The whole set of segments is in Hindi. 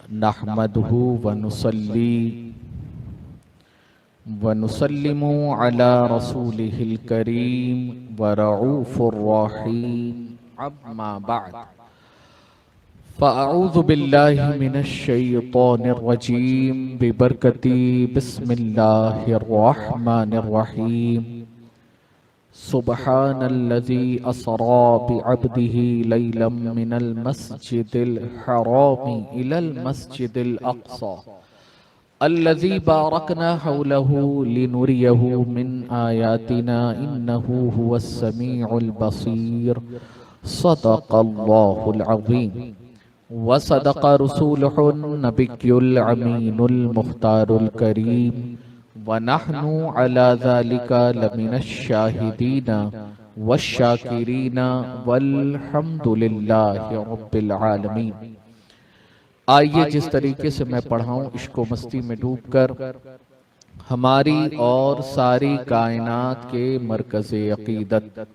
नहमदुहु व नुसल्ली व नुसल्लिमु अला रसूलिहिल करीम व रऊफुर रहीम अम्मा बअद फ़अऊज़ु बिल्लाहि मिनश शैतानिर रजीम बिबरकती बिस्मिल्लाहिर रहमानिर रहीम सुब्हानल्लज़ी असरा बिअब्दिही लैलम मिनल मस्जिदिल हरामी इलल मस्जिदिल अक़सा अल्लज़ी बारकना हौलहु लिनुरियहु मिन आयातिना इन्नहु हुवस समीउल बसीर सदक़ल्लाहुल अज़ीम व सदक़ रसूलुहुन नबियुल अमीनुल मुख्तारुल करीम व नहनु अला ज़ालिका लमिनश शाहिदीना वश्शाकिरीना वल्हम्दुलिल्लाहि रब्बिल आलमीन। आइए जिस तरीके से मैं पढ़ाऊं इश्को मस्ती में डूबकर हमारी और सारी कायनात के मरकज़े अक़ीदत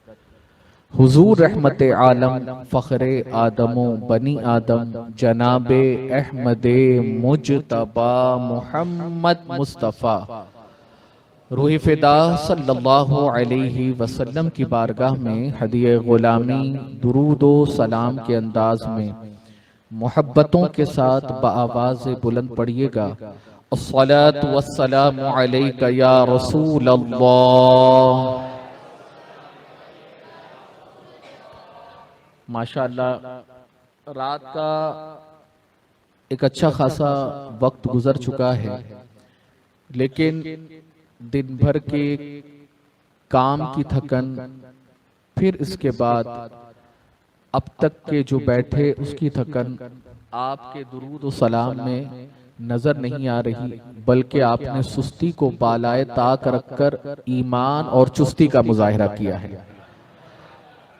हुजूर रहमते आलम फ़ख्रे आदमो बनी आदम जनाबे अहमदे मुजतबा मुहम्मद मुस्तफ़ा रूह फ़िदा सल्लल्लाहु अलैहि वसल्लम की बारगाह में हदिये ग़ुलामी दुरूदो सलाम के अंदाज में मोहब्बतों के साथ बआवाज़ बुलंद पढ़िएगा। अस्सलातु वस्सलामु अलैका या रसूल अल्लाह। माशाअल्लाह रात का एक अच्छा खासा वक्त गुजर चुका है, लेकिन दिन भर के काम की थकन, फिर इसके बाद अब तक के जो बैठे उसकी थकन आपके दुरूद और सलाम में नजर नहीं आ रही, बल्कि आपने सुस्ती को बालाए ताक रखकर ईमान और चुस्ती का मुजाहिरा किया है।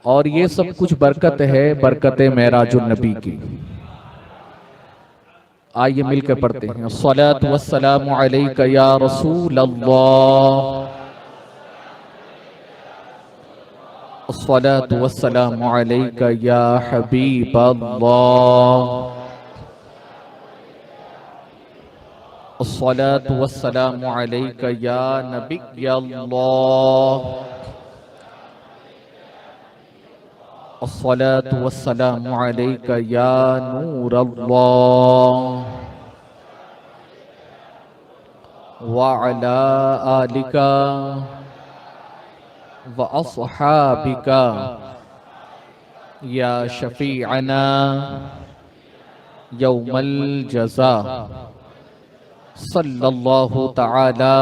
और ये सब कुछ बरकत है, बरकत मेराजुन नबी की। आइए मिलकर पढ़ते हैं। अस्सलातु वस्सलामु अलैका या रसूल अल्लाह। अस्सलातु वस्सलामु अलैका या हबीब अल्लाह। अस्सलातु वस्सलामु अलैका या नबी अल्लाह। अस्सलातु वस्सलामु अलैका या नूर अल्लाह व अला आलिका व अस्हाबिका या शफीअना यौमल जज़ा सल्लल्लाहु तआला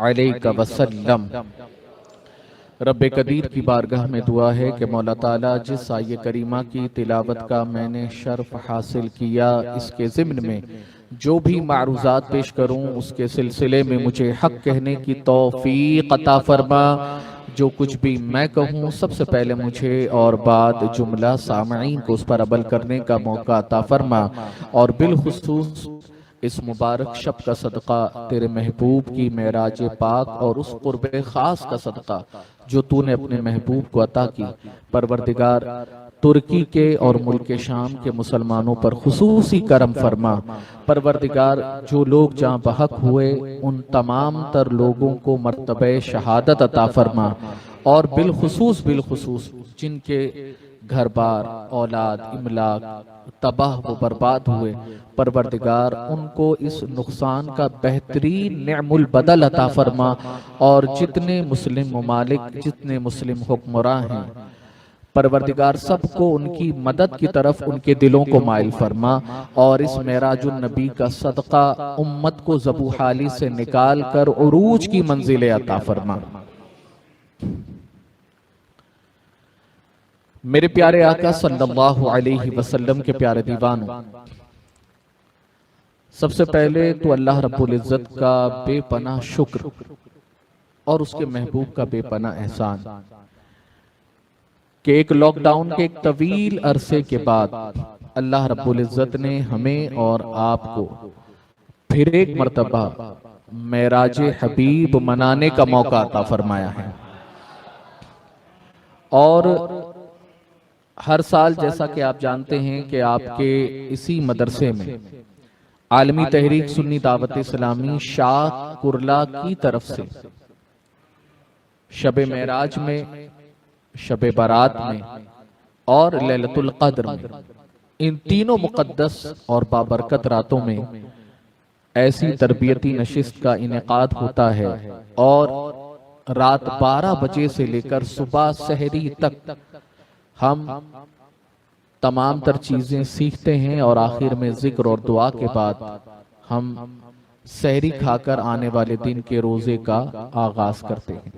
अलैका वसल्लम। रब्बे कदीर की बारगाह में दुआ है कि मौला ताला जिस आये करीमा की तिलावत का मैंने शर्फ हासिल किया, इसके ज़िम्न में जो भी मारूज़ात पेश करूं उसके सिलसिले में मुझे हक कहने की तौफीक अता फरमा। जो कुछ भी मैं कहूं सबसे पहले मुझे और बाद जुमला सामईन को उस पर अमल करने का मौका अता फरमा। और बिलखुसूस इस मुबारक शब का सदका तेरे महबूब की मेराज पाक और उस कुर्बे खास का सदका जो तूने अपने महबूब को अता की, परवरदिगार तुर्की के और मुल्क शाम के मुसलमानों पर खुसूसी करम फरमा। परवरदिगार जो लोग जहाँ बहक हुए उन तमाम तर लोगों को मर्तबे शहादत अता फरमा। और बिलखुसूस जिनके घर बार औलाद इमलाक तबाह व बर्बाद हुए, परवरदिगार उनको इस नुकसान का बेहतरीन नेमुल बदल अता फरमा। और जितने मुस्लिम ममालिक, जितने मुस्लिम हुक्मरां हैं, परवरदिगार सबको उनकी मदद की तरफ उनके दिलों को माइल फरमा। और इस मेराजुन नबी का सदका उम्मत को ज़बूहाली से निकाल कर उरूज की मंजिलें अता फरमा। मेरे प्यारे आका सल्लल्लाहु अलैहि वसल्लम के प्यारे दीवानों, सबसे पहले तो अल्लाह रब्बुल इज्जत का बेपनाह शुक्र और उसके महबूब का बेपनाह एहसान कि एक लॉकडाउन के एक तवील अरसे के बाद अल्लाह रब्बुल इज्जत ने हमें और आपको फिर एक मर्तबा मेराज हबीब मनाने का मौका अता फरमाया है। और हर साल जैसा कि आप जानते हैं कि आपके इसी मदरसे में आलमी तहरीक सुन्नी दावत इस्लामी शाह कुरला की तरफ से शब मेराज में, शब बारात में और लैलतुल कद्र में, इन तीनों मुकद्दस और बाबरकत रातों में ऐसी तरबियती नशिस्त का इनेकाद होता है और रात 12 बजे से लेकर सुबह सहरी तक हम तमाम तर चीजें सीखते हैं और आखिर में जिक्र और दुआ के बाद हम सहरी खाकर आने वाले दिन के रोजे का आगाज करते हैं।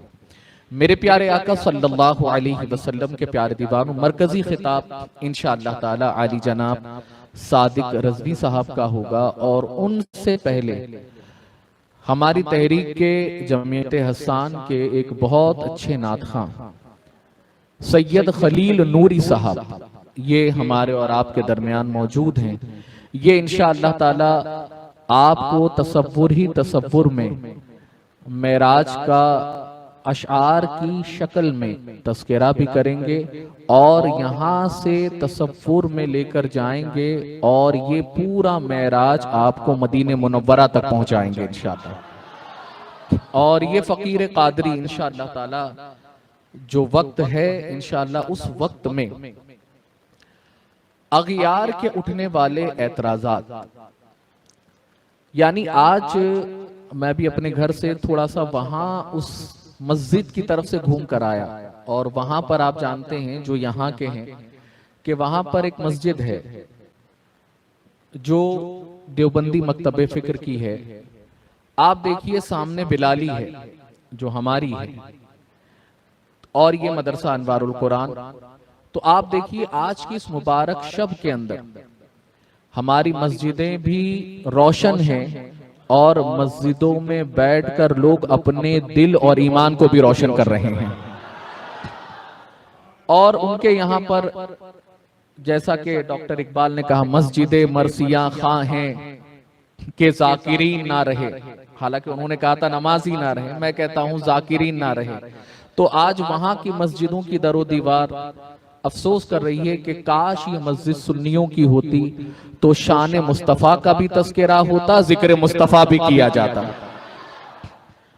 मेरे प्यारे आका सल्लल्लाहु अलैहि वसल्लम के प्यारे दीवानों, मरकजी खिताब इंशाअल्लाह ताला आली जनाब सादिक रज़वी साहब का होगा और उनसे पहले हमारी तहरीक के जमीयत हसन के एक बहुत अच्छे नात खां सैयद खलील नूरी साहब, ये हमारे और आपके दरमियान मौजूद हैं। ये इंशाअल्लाह ताला आपको तसव्वुर ही तसव्वुर में मेराज का अशआर की शक्ल में तस्करा भी करेंगे और यहाँ से तसव्वुर में लेकर जाएंगे और ये पूरा मेराज आपको मदीने मुनव्वरा तक पहुंचाएंगे इंशाअल्लाह। और ये फकीर कादरी इंशाअल्लाह ताला जो वक्त है इंशाअल्लाह उस वक्त में अगियार के उठने वाले एतराजात, यानी आज मैं भी अपने घर से थोड़ा सा वहां उस मस्जिद की तरफ से घूम कर आया और वहां पर आप जानते हैं जो यहाँ के हैं कि वहां पर एक मस्जिद है जो देवबंदी मकतबे फिक्र की है। आप देखिए सामने बिलाली है जो हमारी है और ये मदरसा अनवारुल कुरान। तो आप देखिए आज की इस मुबारक शब के अंदर हमारी मस्जिदें भी रोशन हैं और मस्जिदों में बैठकर लोग अपने दिल और ईमान को भी रोशन कर रहे हैं। और उनके यहाँ पर जैसा कि डॉक्टर इकबाल ने कहा, मस्जिदे मरसिया खां हैं कि जाकिरीन ना रहे। हालांकि उन्होंने कहा था नमाजी ना रहे, मैं कहता हूं जाकिरीन ना रहे। तो आज वहां की मस्जिदों की दरो दीवार अफसोस कर रही है कि काश ये मस्जिद सुन्नियों की होती तो शान मुस्तफ़ा का भी तस्करा होता, जिक्र मुस्तफ़ा भी किया जाता।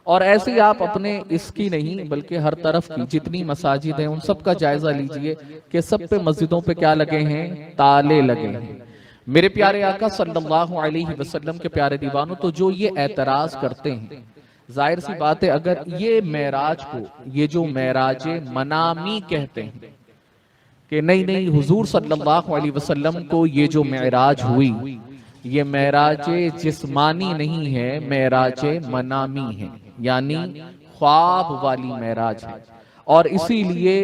और ऐसे ही आप अपने इसकी नहीं बल्कि हर तरफ की जितनी मसाजिद हैं उन सब का जायजा लीजिए कि सब पे मस्जिदों पे क्या लगे हैं, ताले लगे हैं। मेरे प्यारे आका सल्लल्लाहु अलैहि वसल्लम के प्यारे दीवानों, तो जो ये एतराज करते हैं, जाहिर सी बात है अगर ये मेराज को, ये जो मेराज मनामी कहते हैं कि नहीं नहीं हुजूर सल्लल्लाहु अलैहि वसल्लम को ये जो मेराज हुई ये मेराज जिस्मानी नहीं है, मेराज मनामी है, यानी ख्वाब वाली मेराज है। और इसीलिए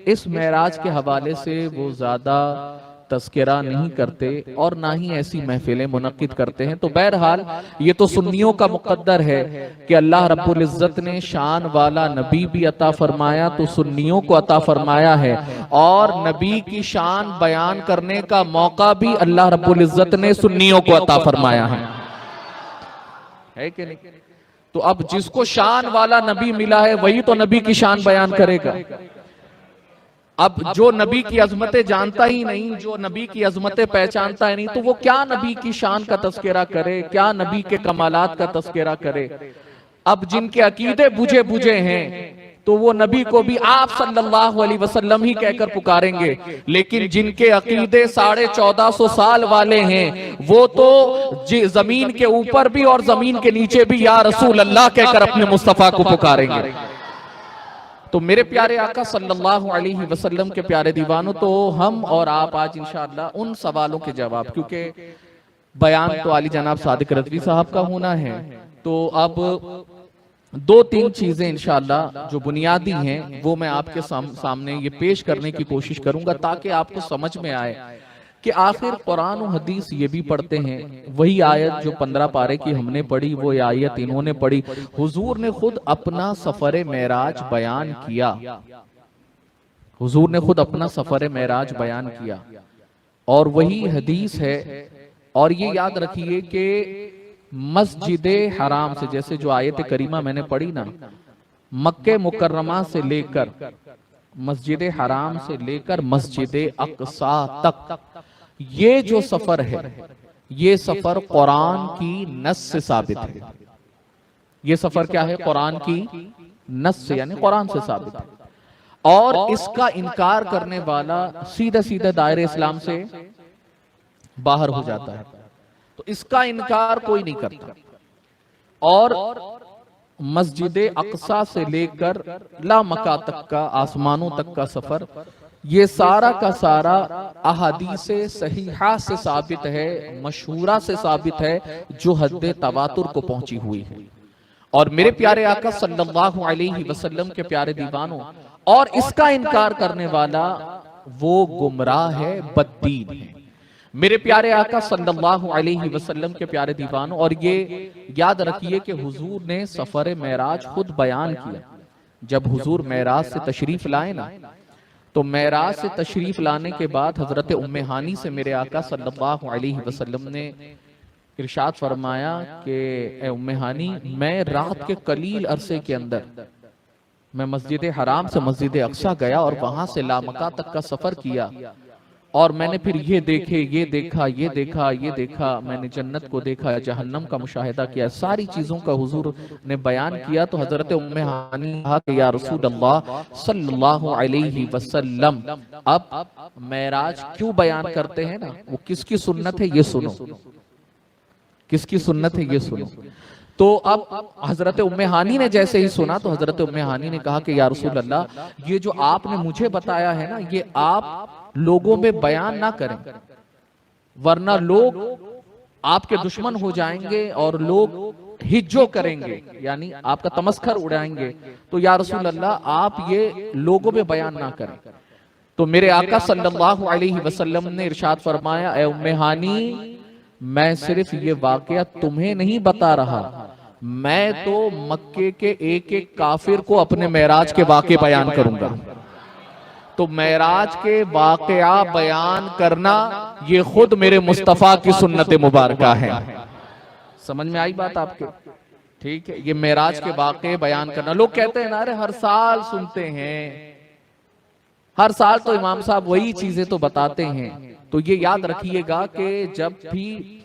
इस मेराज के हवाले से वो ज्यादा तस्करा नहीं करते और ना ही ऐसी महफिलें मुनक्किद करते हैं। तो बहरहाल ये तो सुन्नियों का मुकद्दर है कि अल्लाह रब्बुल इज्जत ने शान वाला नबी भी अता फरमाया तो सुन्नियों को अता फरमाया है, और नबी की शान बयान करने का मौका भी अल्लाह रब्बुल इज्जत ने सुन्नियों को अता फरमाया है कि नहीं? तो अब जिसको शान वाला नबी मिला है वही तो नबी की शान बयान करेगा। अब जो नबी की अजमतें जानता ही नहीं, जो नबी की अजमतें पहचानता ही नहीं, तो वो क्या नबी की शान का तस्करा करे, क्या नबी के कमालात का तस्करा करे। अब जिनके अकीदे बुझे बुझे हैं तो वो नबी को भी आप सल्लल्लाहु अलैहि वसल्लम ही कहकर पुकारेंगे, लेकिन जिनके अकीदे 1450 साल वाले हैं वो तो जमीन के ऊपर भी और जमीन के नीचे भी या रसूल अल्लाह कहकर अपने मुस्तफा को पुकारेंगे। तो मेरे प्यारे आका सल्लल्लाहु अलैहि वसल्लम के प्यारे दीवानों, तो हम और आप आज इंशाअल्लाह उन सवालों के जवाब, क्योंकि बयान तो आली जनाब सादिक रज़वी साहब का होना है, तो अब 2-3 चीजें इंशाअल्लाह जो बुनियादी हैं वो मैं आपके सामने ये पेश करने की कोशिश करूंगा ताकि आपको समझ में आए कि आखिर कुरान और हदीस ये भी पढ़ते हैं। वही आयत जो 15 पारे की हमने पढ़ी वो आयत इन्होंने पढ़ी। हुजूर ने खुद अपना सफर मेराज बयान किया, हुजूर ने खुद अपना सफर मेराज बयान किया और वही हदीस है। और ये याद रखिए कि मस्जिदे हराम से, जैसे जो आयत करीमा मैंने पढ़ी ना, मक्के मुकर्रमा से लेकर मस्जिद हराम से लेकर मस्जिद अक्सा तक ये जो सफर है, ये सफर कुरान की नस से साबित है। ये सफर क्या है? कुरान की नस से, यानी कुरान से साबित है। और इसका इनकार करने वाला सीधे सीधे दायरे इस्लाम से बाहर हो जाता है। तो इसका इनकार कोई नहीं करता। और मस्जिद अक्सा से लेकर लामका तक का, आसमानों तक का सफर, ये सारा का सारा अहादीस सहीहा से साबित है, मशहूरा से साबित है, जो हद तवातुर को पहुंची हुई है। और मेरे प्यारे आका सल्लल्लाहु अलैहि वसल्लम के प्यारे दीवानों, और इसका इनकार करने वाला वो गुमराह है, बद्दीन है। मेरे प्यारे आका सल्लल्लाहु अलैहि वसल्लम के प्यारे दीवानों, और ये याद रखिए कि हुजूर ने सफर मेराज खुद बयान किया। जब हुजूर मेराज से तशरीफ लाए ना, तो मेराज से तशरीफ लाने के बाद हजरत उम्मे हानी से मेरे आका सल्लल्लाहु अलैहि वसल्लम ने इरशाद फरमाया कि ए उम्मे हानी, मैं रात के कलील अरसे के अंदर मैं मस्जिद हराम से मस्जिद अक्सा गया और वहां से लामका तक का सफर किया, और मैंने फिर ये देखे, ये देखा, ये देखा, ये देखा, मैंने जन्नत को देखा, जहन्नम का मुशाहिदा किया, सारी चीजों का हुजूर ने बयान किया। तो हजरत उम्मे हानी कहा कि या रसूल अल्लाह सल्लल्लाहु अलैहि वसल्लम, अब मेराज क्यों बयान करते हैं ना, वो किसकी सुन्नत है ये सुनो, किसकी सुन्नत है ये सुनो। तो अब हजरत उम्मे हानी ने जैसे ही सुना, तो हजरत उम्मे हानी ने कहा कि या रसूल अल्लाह, ये जो आपने मुझे बताया है ना, ये आप लोगों में बयान ना करें, वरना लोग आपके दुश्मन हो जाएंगे और लोग हिज्जो करेंगे, यानी आपका तमस्खर उड़ाएंगे। तो या रसूल अल्लाह, आप ये लोगों में बयान ना करें। तो मेरे आका सल्लल्लाहु अलैहि वसल्लम ने इरशाद फरमाया, ए उम्मे हानी, मैं सिर्फ ये वाकया तुम्हें नहीं बता रहा, मैं तो मक्के के एक एक काफिर को अपने मेराज के वाकये बयान करूंगा। तो मेराज के वाकया बयान करना ये खुद मेरे मुस्तफा की सुन्नत मुबारका है। समझ में आई बात आपके? ठीक है, ये मेराज के वाकये बयान करना। लोग कहते हैं ना, अरे हर साल सुनते हैं, हर साल तो इमाम साहब वही चीजें तो बताते हैं। तो ये याद रखिएगा कि जब भी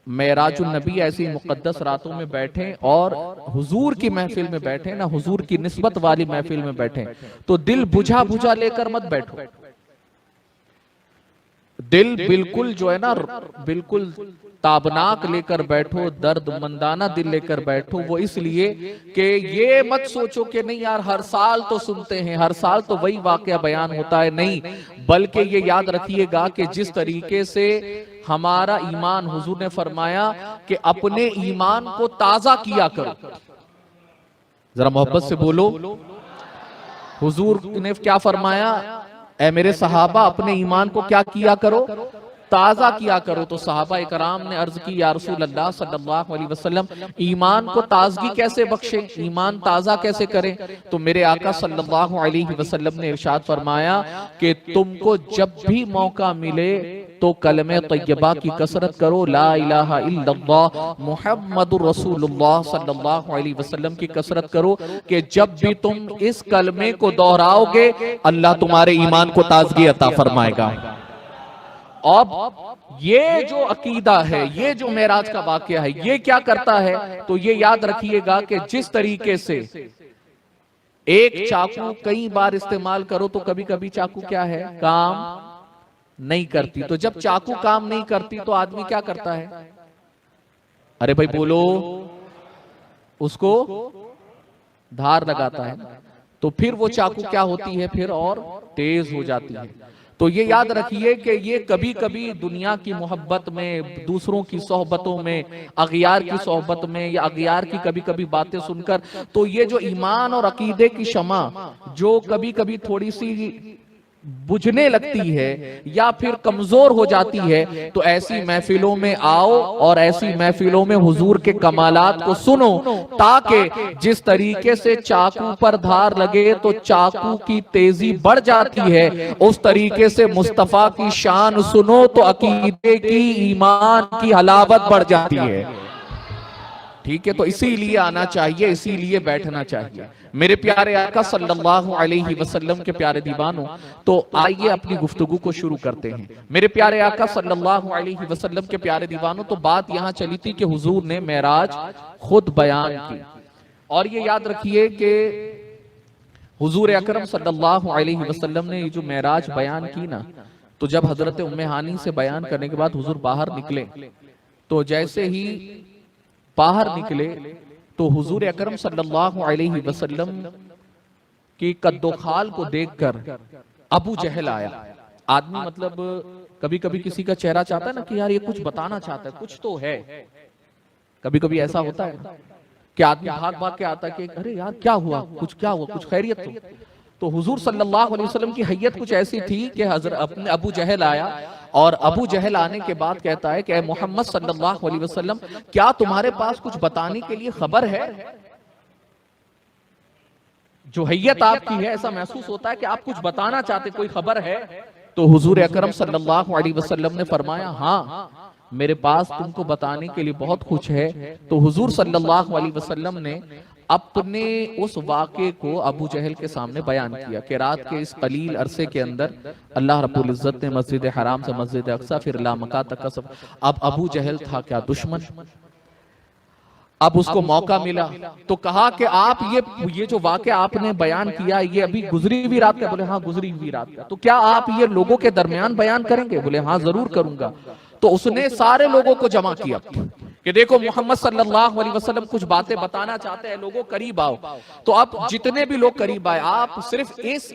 मेराजुन नबी ऐसी मुकद्दस रातों में बैठे और हुजूर की महफिल में बैठे ना, हुजूर की निस्बत वाली महफिल में बैठे, तो दिल बुझा बुझा लेकर मत बैठो। दिल बिल्कुल जो है ना, बिल्कुल ताबनाक लेकर बैठो, दर्द मंदाना दिल लेकर बैठो। वो इसलिए कि ये मत सोचो कि नहीं यार हर साल तो सुनते हैं, हर साल तो वही वाकया बयान होता है, नहीं, बल्कि ये याद रखिएगा कि जिस तरीके से हमारा ईमान, हुजूर ने फरमाया कि अपने ईमान को ताजा किया करो। जरा मोहब्बत से बोलो, हुजूर ने क्या फरमाया? ऐ मेरे सहाबा, अपने ईमान को क्या किया करो? ताजा किया करो। तो सहाबा इकराम ने अर्ज की, या रसूल अल्लाह सल्लल्लाहु अलैहि वसल्लम, ईमान को ताजगी कैसे बख्शे, ईमान ताजा कैसे करें? तो मेरे आका सल्लल्लाहु अलैहि वसल्लम ने इरशाद फरमाया कि तुमको जब भी मौका मिले तो कलमे तय्यबा की कसरत करो, ला इलाहा इल्लल्लाह मुहम्मदुर रसूलुल्लाह सल्लल्लाहु अलैहि वसल्लम की कसरत करो, कि जब भी तुम इस कलमे को दोहराओगे अल्लाह तुम्हारे ईमान को ताजगी अता फरमाएगा। अब ये जो अकीदा है, ये जो मेराज का वाकया है, ये क्या करता है? तो ये याद रखिएगा कि जिस तरीके से एक चाकू कई बार इस्तेमाल करो तो कभी कभी चाकू क्या है, काम नहीं करती। तो जब चाकू काम नहीं करती तो आदमी क्या करता है? अरे भाई बोलो, उसको धार लगाता है। तो फिर वो चाकू क्या होती है, फिर और तेज हो जाती है। तो ये याद रखिए कि ये कभी कभी दुनिया की मोहब्बत में, दूसरों की सोहबतों में, अगियार की सोहबत में, या अगियार की कभी कभी बातें सुनकर, तो ये जो ईमान और अकीदे की शमा जो कभी कभी थोड़ी सी बुझने लगती है या फिर कमजोर हो जाती है, तो ऐसी महफिलों में आओ और ऐसी महफिलों में हुजूर के कमालात को सुनो, ताकि जिस तरीके से चाकू पर धार लगे तो चाकू की तेजी बढ़ जाती है, उस तरीके से मुस्तफा की शान सुनो तो अकीदे की, ईमान की हलावत बढ़ जाती है। ठीक है, तो इसीलिए आना चाहिए, इसीलिए बैठना चाहिए। मेरे प्यारे आका सल्लल्लाहु अलैहि वसल्लम के प्यारे दीवानों, तो आइए अपनी गुफ्तगू को शुरू करते हैं। मेरे प्यारे आका सल्लल्लाहु अलैहि वसल्लम के प्यारे दीवानों, तो बात यहाँ चली थी कि हुजूर ने मेराज खुद बयान की, और ये याद रखिए कि हुजूर अकरम सल्लल्लाहु अलैहि वसल्लम ने ये जो मेराज बयान की ना, तो जब हजरत उम्मे हानी से बयान करने के बाद हुजूर बाहर निकले, तो जैसे ही बाहर निकले तो हुजूर अकरम सल्लल्लाहु अलैहि वसल्लम की कद्दोखाल को देखकर अबू जहल आया। आदमी मतलब कभी कभी किसी का चेहरा चाहता है ना कि यार ये कुछ बताना चाहता है, कुछ तो है। कभी कभी ऐसा होता है कि आदमी भाग भाग के आता है कि अरे यार क्या हुआ, क्या हुआ, कुछ खैरियत तो हुजूर सल्लल्लाहु अलैहि वसल्लम की हैयत कुछ ऐसी थी कि हजरत अपने अबू जहल आया, और अबू जहल आने के बाद कहता है कि ए मोहम्मद सल्लल्लाहु अलैहि वसल्लम, क्या तुम्हारे पास कुछ बताने के लिए खबर है? जो हैयत आपकी है, ऐसा महसूस होता है कि आप कुछ बताना चाहते, कोई खबर है? तो हुजूर अकरम सल्लल्लाहु अलैहि वसल्लम ने फरमाया, हाँ मेरे पास तुमको बताने के लिए बहुत कुछ है। तो हुजूर सल्लल्लाहु अलैहि वसल्लम ने अपने उस वाक़े को अबू जहल के सामने बयान किया कि रात के इस कलील अरसे के अंदर अल्लाह रब्बुल इज्जत ने मस्जिद हराम से मस्जिद अक्सा फिर लामका तक का सफर। अब अबू जहल था क्या दुश्मन, अब उसको मौका मिला तो कहा कि आप ये जो वाक़या आपने बयान किया ये अभी गुजरी हुई रात का? बोले हाँ गुजरी हुई रात का। तो क्या आप ये लोगों के दरमियान बयान करेंगे? बोले हाँ जरूर करूंगा। तो उसने सारे लोगों को जमा किया कि देखो मोहम्मद सल्लल्लाहु अलैहि वसल्लम कुछ बातें बताना चाहते हैं, लोगों करीब आओ। तो अब जितने भी लोग करीब आए, आप सिर्फ इस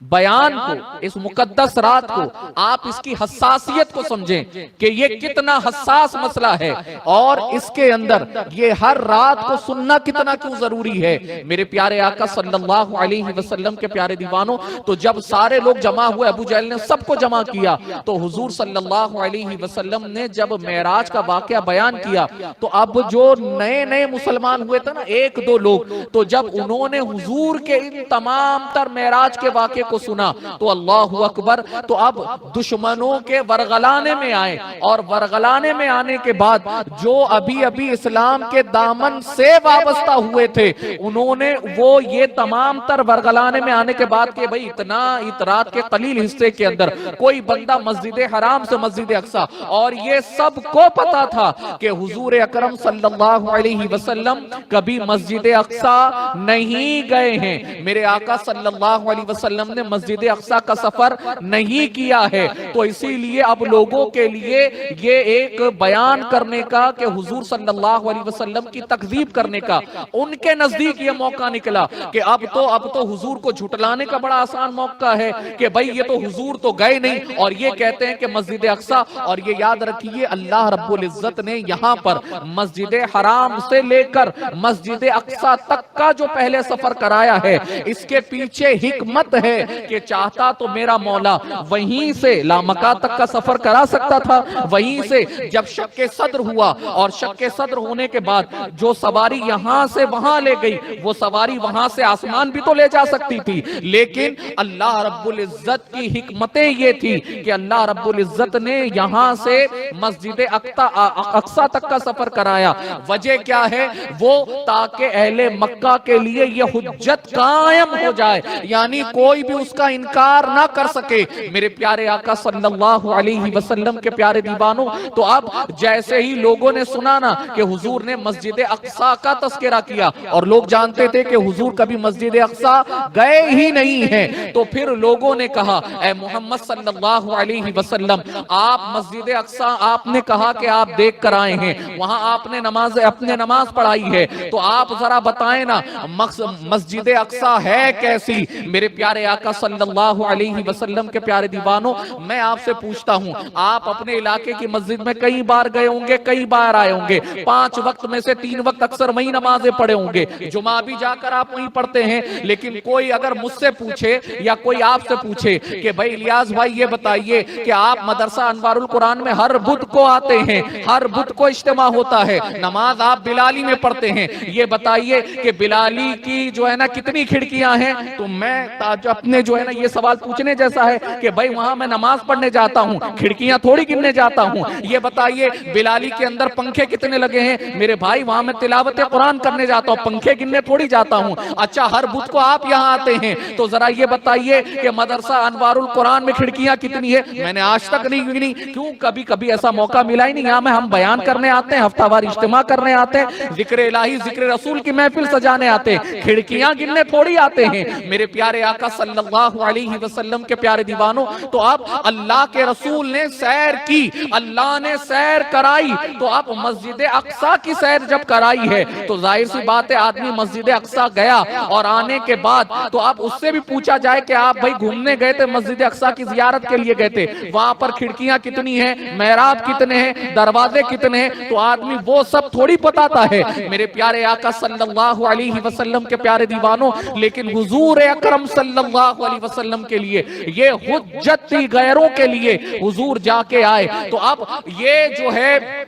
बयान को, इस मुकद्दस रात को, आप इसकी हसासियत को समझें कि ये कितना हसास मसला है, और इसके अंदर ये हर रात को सुनना कितना क्यों जरूरी है। मेरे प्यारे आका सल्लल्लाहु अलैहि वसल्लम के प्यारे दीवानों, तो जब सारे लोग जमा हुए, अबू जहल ने सबको जमा किया, तो हुजूर सल्लल्लाहु अलैहि वसल्लम ने जब मेराज का वाकया बयान किया, तो अब जो नए नए मुसलमान हुए थे ना, एक दो लोग, तो जब उन्होंने हुजूर के इन तमाम तर मेराज के वाकये को सुना तो अल्लाहु अकबर, तो अब दुश्मनों के वरगलाने में आए, और वरगलाने में आने के बाद जो अभी अभी इस्लाम के दामन से वाबस्ता हुए थे, उन्होंने वो ये तमाम तर वरगलाने में आने के बाद कि भाई इतना रात के कलील हिस्से के अंदर कोई बंदा मस्जिद हराम से मस्जिद अक्सा, और ये सबको पता था कि हुजूर अकरम सल्लल्लाहु अलैहि वसल्लम कभी मस्जिद अक्सा नहीं गए हैं, मेरे आका सल्लल्लाहु अलैहि वसल्लम ने मस्जिद अक्सा का सफर नहीं किया है। तो इसीलिए अब लोगों के लिए ये एक बयान करने का कि हुजूर सल्लल्लाहु अलैहि वसल्लम की तकजीब करने का उनके नजदीक ये मौका निकला कि अब तो हुजूर को झुटलाने का बड़ा आसान मौका है कि भाई ये तो हुजूर तो गए नहीं, और ये कहते हैं कि मस्जिद अक्सा। और ये याद रखिए अल्लाह रब्बुल इज्जत ने यहाँ पर मस्जिद हराम से लेकर मस्जिद अक्सा तक का जो पहले सफर कराया है, इसके पीछे हिकमत है कि चाहता तो मेरा मौला वहीं से लामका तक का सफर करा सकता था। वहीं से जब शक्के सद्र हुआ, और शक्के सद्र होने के बाद जो सवारी यहां से वहां ले गई, वो सवारी वहां से आसमान भी तो ले जा सकती थी, लेकिन अल्लाह रब्बुल इज्जत की हिकमतें ये थी कि अल्लाह रब्बुल इज्जत ने यहां से मस्जिद अक्सा तक का सफर कराया। वजह क्या है? वो ताकि अहले मक्का के लिए ये हुज्जत कायम हो जाए, यानी कोई भी उसका इनकार ना कर सके। मेरे प्यारे आका सल्लल्लाहु अलैहि वसल्लम के प्यारे दीवानों, तो अब जैसे ही लोगों ने सुना ना कि हुजूर ने मस्जिद अक्सा का तस्करा किया, और लोग जानते थे कि हुजूर कभी मस्जिद अक्सा गए ही नहीं हैं, तो फिर लोगों ने कहा ए मोहम्मद सल्लल्लाहु अलैहि वसल्लम, आप मस्जिद अक्सा आपने कहा कि आप देख कर आए हैं, वहां आपने अपने नमाज पढ़ाई है, तो आप जरा बताएं ना मस्जिद अक्सा है कैसी। मेरे प्यारे आका सल्लल्लाहु अलैहि वसल्लम के प्यारे दीवानों, मैं आपसे पूछता हूं, आप अपने इलाके की मस्जिद में कई बार गए होंगे, कई बार आए होंगे, 5 वक्त में से 3 वक्त अक्सर वही नमाजें पढ़े होंगे, जुमा भी जाकर आप वहीं पढ़ते हैं। लेकिन कोई अगर मुझसे पूछे या कोई आपसे पूछे कि भाई इलियास भाई ये बताइए कि आप मदरसा अनवारुल कुरान में हर बुध को आते हैं, हर बुध को इज्तिमा होता है, नमाज आप बिलाली में पढ़ते हैं, ये बताइए कि बिलाली की जो है ना कितनी खिड़कियां हैं? तो मैं अपने ने जो है ना ये सवाल पूछने जैसा है कि भाई वहां मैं नमाज पढ़ने जाता हूँ, खिड़कियां थोड़ी गिनने जाता हूँ। ये बताइए बिलाली के अंदर पंखे कितने लगे हैं? मेरे भाई वहां मैं तिलावत कुरान करने जाता हूँ, पंखे गिनने थोड़ी जाता हूँ। अच्छा हर बुध को आप यहाँ आते हैं, तो जरा ये बताइए कि मदरसा अनवारुल कुरान में खिड़कियां कितनी है? मैंने आज तक नहीं गिनी। क्यों? कभी कभी ऐसा मौका मिला ही नहीं। यहाँ में हम बयान करने आते हैं, हफ्तावार इज्तिमा करने आते हैं, जिक्र इलाही जिक्र रसूल की महफिल सजाने आते हैं, खिड़कियां गिनने थोड़ी आते हैं। मेरे प्यारे आका सल्लल्लाहु अलैहि वसल्लम के प्यारे दीवानों, तो आप अल्लाह के रसूल ने सैर की, अल्लाह ने सैर कराई, तो आप मस्जिद अक्सा की सैर जब कराई है तो जाहिर सी बात है आदमी मस्जिद अक्सा गया और आने के बाद तो आप उससे भी पूछा जाए कि आप भाई घूमने गए थे, मस्जिद अक्सा की जियारत के लिए गए थे, वहां पर खिड़कियां कितनी हैं, मेहराब कितने हैं, दरवाजे कितने हैं, तो आदमी वो सब थोड़ी बताता है। मेरे प्यारे आका सल्लल्लाहु अलैहि वसल्लम के प्यारे दीवानों, लेकिन हुजूर अकरम सल्लल्लाहु अलैहि वसल्लम के लिए ये हुज्जत थी, गैरों के लिए हुजूर जाके आए। तो अब ये जो है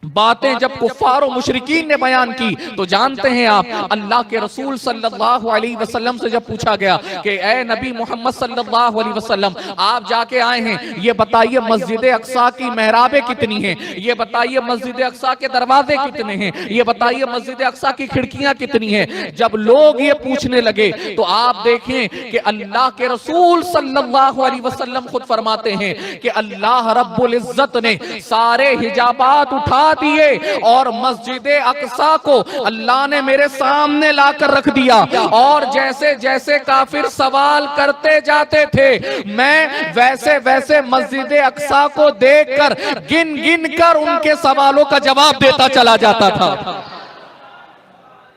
बातें जब कुफ्फार और मुशरिकीन ने बयान की तो जानते हैं आप अल्लाह के रसूल सल्लल्लाहु अलैहि वसल्लम से जब पूछा गया कि ए नबी मोहम्मद सल्लल्लाहु अलैहि वसल्लम आप जाके आए हैं, ये बताइए मस्जिद अक्सा की मेहराबें कितनी हैं, ये बताइए मस्जिद अक्सा के दरवाजे कितने हैं, ये बताइए मस्जिद अक्सा की खिड़कियां कितनी हैं। जब लोग ये पूछने लगे तो आप देखें कि अल्लाह के रसूल सल्लल्लाहु अलैहि वसल्लम खुद फरमाते हैं कि अल्लाह रब्बुल इज्जत ने सारे हिजाबात उठा दिए और मस्जिद अक्सा को अल्लाह ने मेरे सामने लाकर रख दिया, और जैसे जैसे काफिर सवाल करते जाते थे मैं वैसे वैसे मस्जिद अक्सा को देखकर गिन गिन कर उनके सवालों का जवाब देता चला जाता था।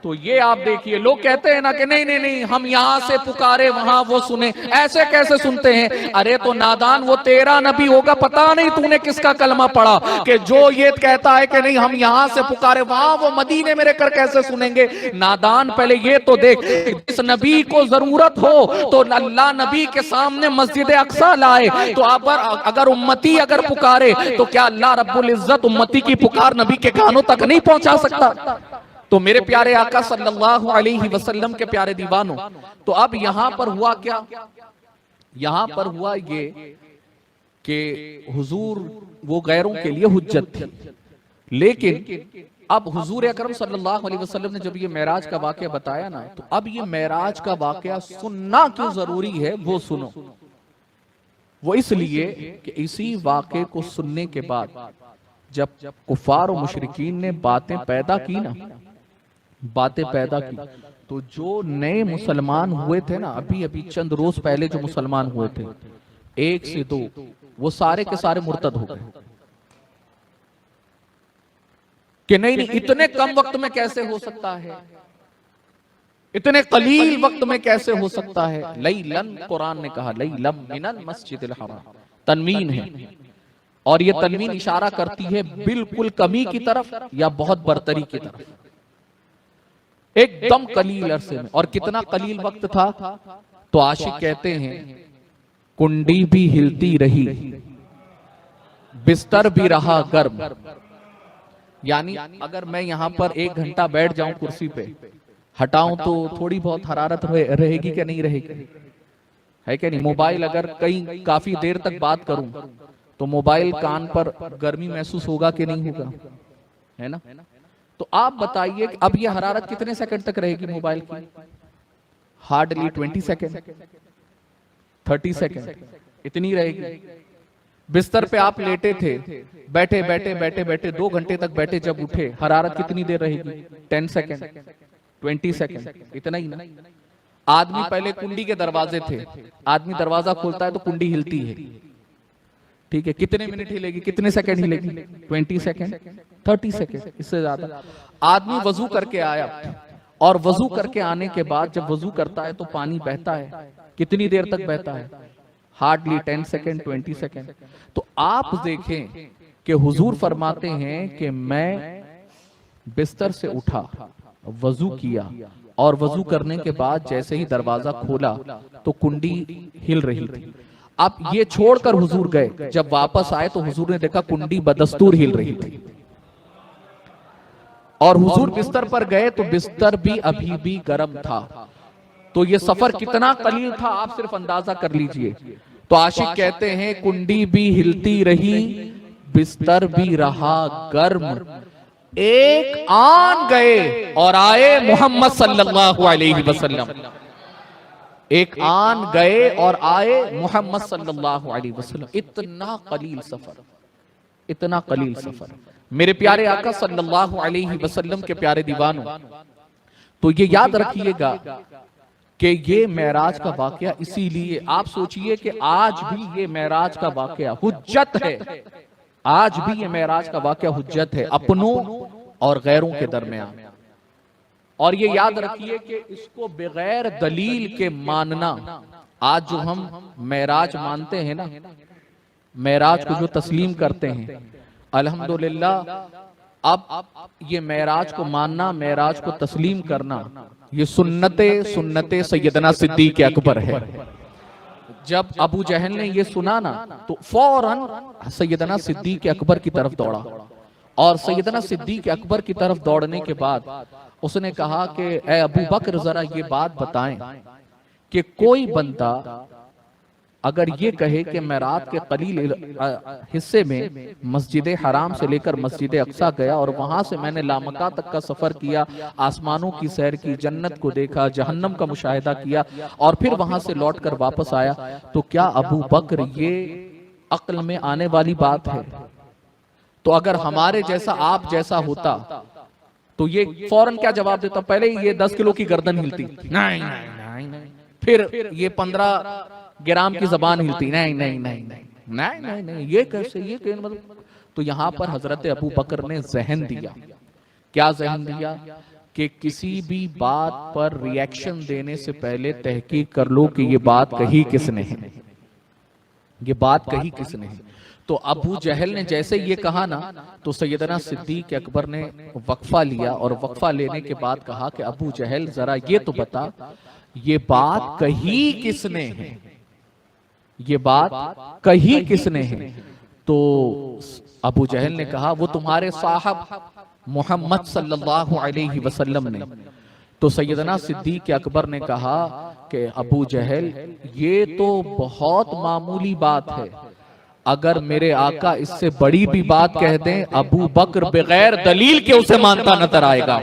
तो ये आप देखिए, लोग कहते हैं ना कि नहीं नहीं नहीं हम यहां से पुकारे वहां वो सुने, ऐसे कैसे सुनते हैं? अरे तो नादान वो तेरा नबी होगा, पता नहीं तूने किसका कलमा पढ़ा कि जो ये कहता है कि नहीं हम यहां से पुकारे वहां वो मदीने में रहकर कैसे सुनेंगे? नादान पहले ये तो देख, जिस नबी को जरूरत हो तो अल्लाह नबी के सामने मस्जिद अक्सा लाए, तो अगर उम्मती अगर पुकारे तो क्या अल्लाह रब्बुल इज्जत उम्मती की पुकार नबी के कानों तक नहीं पहुंचा सकता? तो मेरे प्यारे आका सल्लल्लाहु अलैहि वसल्लम के प्यारे दीवानों, तो अब यहां पर हुआ क्या? यहां पर हुआ ये कि हुजूर वो गैरों के लिए हुज्जत थी, लेकिन अब हुजूर अकरम सल्लल्लाहु अलैहि वसल्लम ने जब ये मेराज का वाकया बताया ना, तो अब ये मेराज का वाकया सुनना क्यों जरूरी है वो सुनो। वो इसलिए कि इसी वाकये को सुनने के बाद जब कुफार और मुशरिकीन ने बातें पैदा की ना, बातें पैदा की, तो जो नए मुसलमान हुए थे ना, अभी अभी चंद रोज पहले जो मुसलमान हुए थे 1 से 2, वो सारे के सारे मुर्तद हो गए कि नहीं नहीं इतने कम वक्त में कैसे हो सकता है, इतने कलील वक्त में कैसे हो सकता है। लैलन, कुरान ने कहा लैलम मिनल मस्जिदिल हराम, तनवीन है, और ये तनवीन इशारा करती है बिल्कुल कमी की तरफ या बहुत बरतरी की तरफ, एकदम कलील अरसे में। और कितना कलील वक्त था? तो आशिक कहते हैं कुंडी भी हिलती रही, बिस्तर भी रहा गर्म। यानी अगर मैं यहां पर 1 घंटा बैठ जाऊं कुर्सी पे, हटाऊं तो थोड़ी बहुत हरारत रहेगी क्या नहीं रहेगी? है क्या नहीं? मोबाइल अगर कहीं काफी देर तक बात करूं तो मोबाइल कान पर गर्मी महसूस होगा कि नहीं होगा? है ना? तो आप बताइए कि अब ये हरारत कितने सेकंड तक रहेगी मोबाइल की? हार्डली 20 सेकंड, 30 सेकंड, इतनी रहेगी। बिस्तर पे आप लेटे थे, बैठे बैठे बैठे बैठे 2 घंटे तक बैठे, जब उठे हरारत कितनी देर रहेगी? 10 सेकंड, 20 सेकंड, इतना ही ना। आदमी पहले कुंडी के दरवाजे थे, आदमी दरवाजा खोलता है तो कुंडी हिलती है, ठीक है, कितने मिनट हिलेगी, कितने सेकंड हिलेगी? 20 सेकंड, 30 सेकंड, इससे ज्यादा। आदमी वजू करके आया, और वजू करके आने के बाद जब वजू करता है तो पानी बहता है, कितनी देर तक बहता है? Hardly 10 second, 20 second. तो आप देखें कि हुजूर फरमाते हैं कि मैं बिस्तर से उठा, वजू किया, और वजू करने के बाद जैसे ही दरवाजा खोला तो कुंडी हिल रही थी। अब ये छोड़कर हुजूर गए, जब वापस आए तो हुजूर ने देखा कुंडी बदस्तूर हिल रही थी, और हुजूर बिस्तर पर गए तो बिस्तर भी अभी भी गर्म था। तो ये सफर कितना कलील था आप सिर्फ अंदाजा कर लीजिए। तो आशिक कहते हैं कुंडी भी हिलती रही, बिस्तर भी रहा गर्म, एक आन गए और आए मोहम्मद सल्लल्लाहु अलैहि वसल्लम। एक आन गए और आए मोहम्मद सल्लल्लाहु अलैहि वसल्लम। इतना कलील सफर, इतना कलील सफर। मेरे प्यारे आका सल्लल्लाहु अलैहि वसल्लम के प्यारे दीवानों, तो ये याद रखिएगा कि ये मेराज का वाकया, इसीलिए आप सोचिए कि आज भी ये मेराज का वाकया हुज्जत है। आज भी ये मेराज का वाकया हुज्जत है अपनों और गैरों के दरमियान। और ये याद रखिए कि इसको बगैर दलील के मानना, आज जो हम मेराज मानते हैं ना, मेराज को जो तस्लीम करते हैं, अल्हम्दुलिल्लाह अब ये मेराज को मानना, मेराज को तस्लीम करना, ये सुन्नते सैयदना सिद्दीक अकबर है। जब अबू जहल ने ये सुना ना, तो फौरन सैयदना सिद्दीक अकबर की तरफ दौड़ा, और सैयदना सिद्दीक अकबर की तरफ दौड़ने के बाद उसने कहा कि ए अबू बकर, जरा ये बात बताएं कि कोई बंदा अगर ये कहे कि मैं रात के कलील हिस्से में मस्जिद हराम से लेकर मस्जिद अक्सा गया और वहां से मैंने लामका तक का सफर किया, आसमानों की सैर की, जन्नत को देखा, जहन्नम का मुशाहिदा किया और फिर वहां से लौटकर वापस आया, तो क्या अबू बकर ये अक्ल में आने वाली बात है? तो अगर हमारे जैसा आप जैसा होता तो ये फौरन क्या जवाब देता? पहले ये 10 किलो की गर्दन हिलती, नहीं नहीं नहीं, फिर ये 15 ग्राम की जबान हिलती, नहीं नहीं नहीं नहीं नहीं नहीं नहीं, ये कैसे, ये मतलब। तो यहां पर हजरत अबू बकर ने जहन दिया। क्या जहन दिया? कि किसी भी बात पर रिएक्शन देने से पहले तहकीक कर लो कि ये बात कही किसने है, ये बात कही किसने है। तो अबू जहल ने जैसे ये कहा ना, तो सैयदना सिद्दीक अकबर ने वक्फा लिया और वक्फा लेने के बाद कहा कि अबू जहल जरा ये तो बता, ये बात कही किसने है, ये बात कही किसने है? तो अबू जहल ने कहा वो तुम्हारे साहब मोहम्मद सल्लल्लाहु अलैहि वसल्लम ने। तो सैयदना सिद्दीक अकबर ने कहा कि अबू जहल ये तो बहुत मामूली बात है, अगर मेरे आका इससे बड़ी भी बात कह दें, अबू बकर बगैर दलील के उसे मानता नजर आएगा।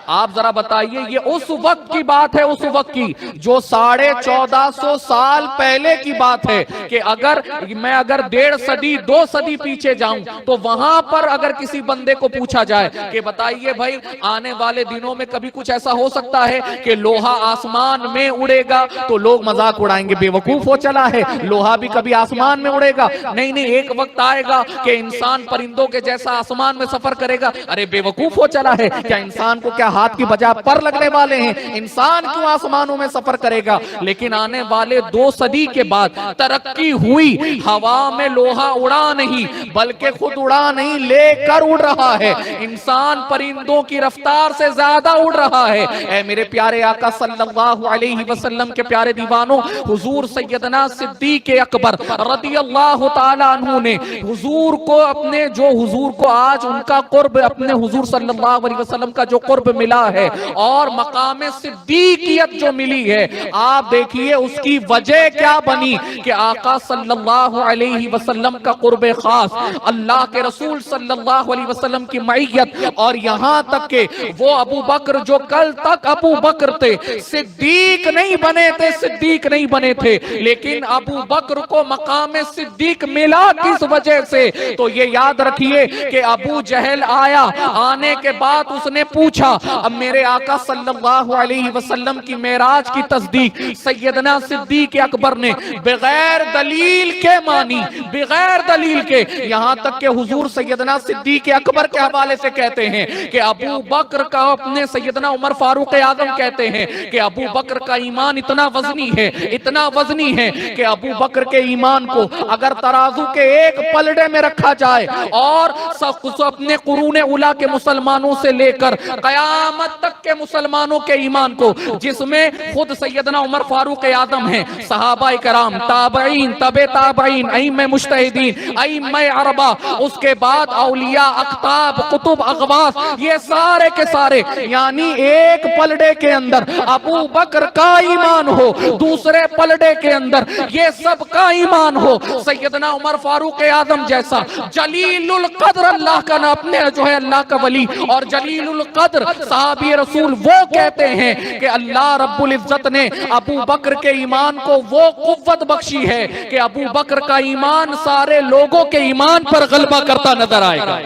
आप जरा बताइए, ये उस वक्त की बात है, उस वक्त की जो 1450 साल पहले की बात है कि अगर मैं 1.5 सदी 2 सदी पीछे जाऊं तो वहां पर अगर किसी बंदे को पूछा जाए कि बताइए भाई आने वाले दिनों में कभी कुछ ऐसा हो सकता है कि लोहा आसमान में उड़ेगा, तो लोग मजाक उड़ाएंगे, बेवकूफ हो चला है, लोहा भी कभी आसमान में उड़ेगा? नहीं नहीं, एक वक्त आएगा कि इंसान परिंदों के जैसा आसमान में सफर करेगा। अरे बेवकूफ हो चला है क्या? इंसान को क्या हाथ की बजाय पर लगने वाले हैं? इंसान क्यों आसमानों में सफर करेगा? लेकिन आने वाले 2 सदी के बाद तरक्की हुई, हवा में लोहा उड़ा नहीं बल्कि खुद उड़ा नहीं लेकर उड़ रहा है, इंसान परिंदों की रफ्तार से ज्यादा उड़ रहा है। ऐ मेरे प्यारे आका सल्लल्लाहु अलैहि वसल्लम के प्यारे दीवानों, हुजूर सैयदना सिद्दीक अकबर रदियल्लाहु ताला अन्हु ने हुजूर को अपने, जो हुजूर को आज उनका कुर्ब, अपने हुजूर सल्लल्लाहु अलैहि वसल्लम का जो कुर्ब मिला है और मकाम सिद्दीकियत जो मिली है, आप देखिए उसकी वजह क्या बनी कि आका सल्लल्लाहु अलैहि वसल्लम का कुर्बे खास, अल्लाह के रसूल सल्लल्लाहु अलैहि वसल्लम की मईयत, और यहां तक के वो अबू बकर जो कल तक अबू बकर थे, सिद्दीक नहीं बने थे, सिद्दीक नहीं बने थे, लेकिन अबू बकर को मकाम सिद्दीक मिला किस वजह से? तो ये याद रखिए कि अबू जहल आया, आने के बाद उसने पूछा, अब मेरे आका सल्लल्लाहु अलैहि वसल्लम की मेराज की तस्दीक सैयदना सिद्दीक अकबर ने बगैर दलील के मानी, बगैर दलील के। यहां तक के हुजूर सैयदना सिद्दीक अकबर के हवाले से कहते हैं कि अबू बकर का, अपने सैयदना उमर फारूक आजम कहते हैं कि अबू बकर का ईमान इतना वजनी है, इतना वजनी है कि अबू बकर के ईमान को अगर तराजू के एक पलड़े में रखा जाए और सब अपने कुरूने उला के मुसलमानों से लेकर कयामत क़यामत तक के मुसलमानों के ईमान को, जिसमें खुद सैयदना उमर फारूक आदम हैं, सहाबा कराम, ताबईन, तबे ताबईन, अइम्मे मुज्तहिदीन, अइम्मे अरबा, उसके बाद औलिया, अख्ताब, कुतुब, अगवास, ये सारे के सारे, यानी एक पलड़े के अंदर अबू बकर का ईमान हो, दूसरे पलड़े के अंदर ये सब का ईमान हो। सैयदना उमर फारूक आदम जैसा जलीलुल कद्र अल्लाह का ना अपने जो है अल्लाह का वली, और जलीलुल कद्र साहबी रसूल वो कहते हैं कि अल्लाह रब्बुल इज्जत ने अबू बकर के ईमान को वो कुव्वत बख्शी है कि अबू बकर का ईमान सारे लोगों के ईमान पर गलबा करता नजर आएगा।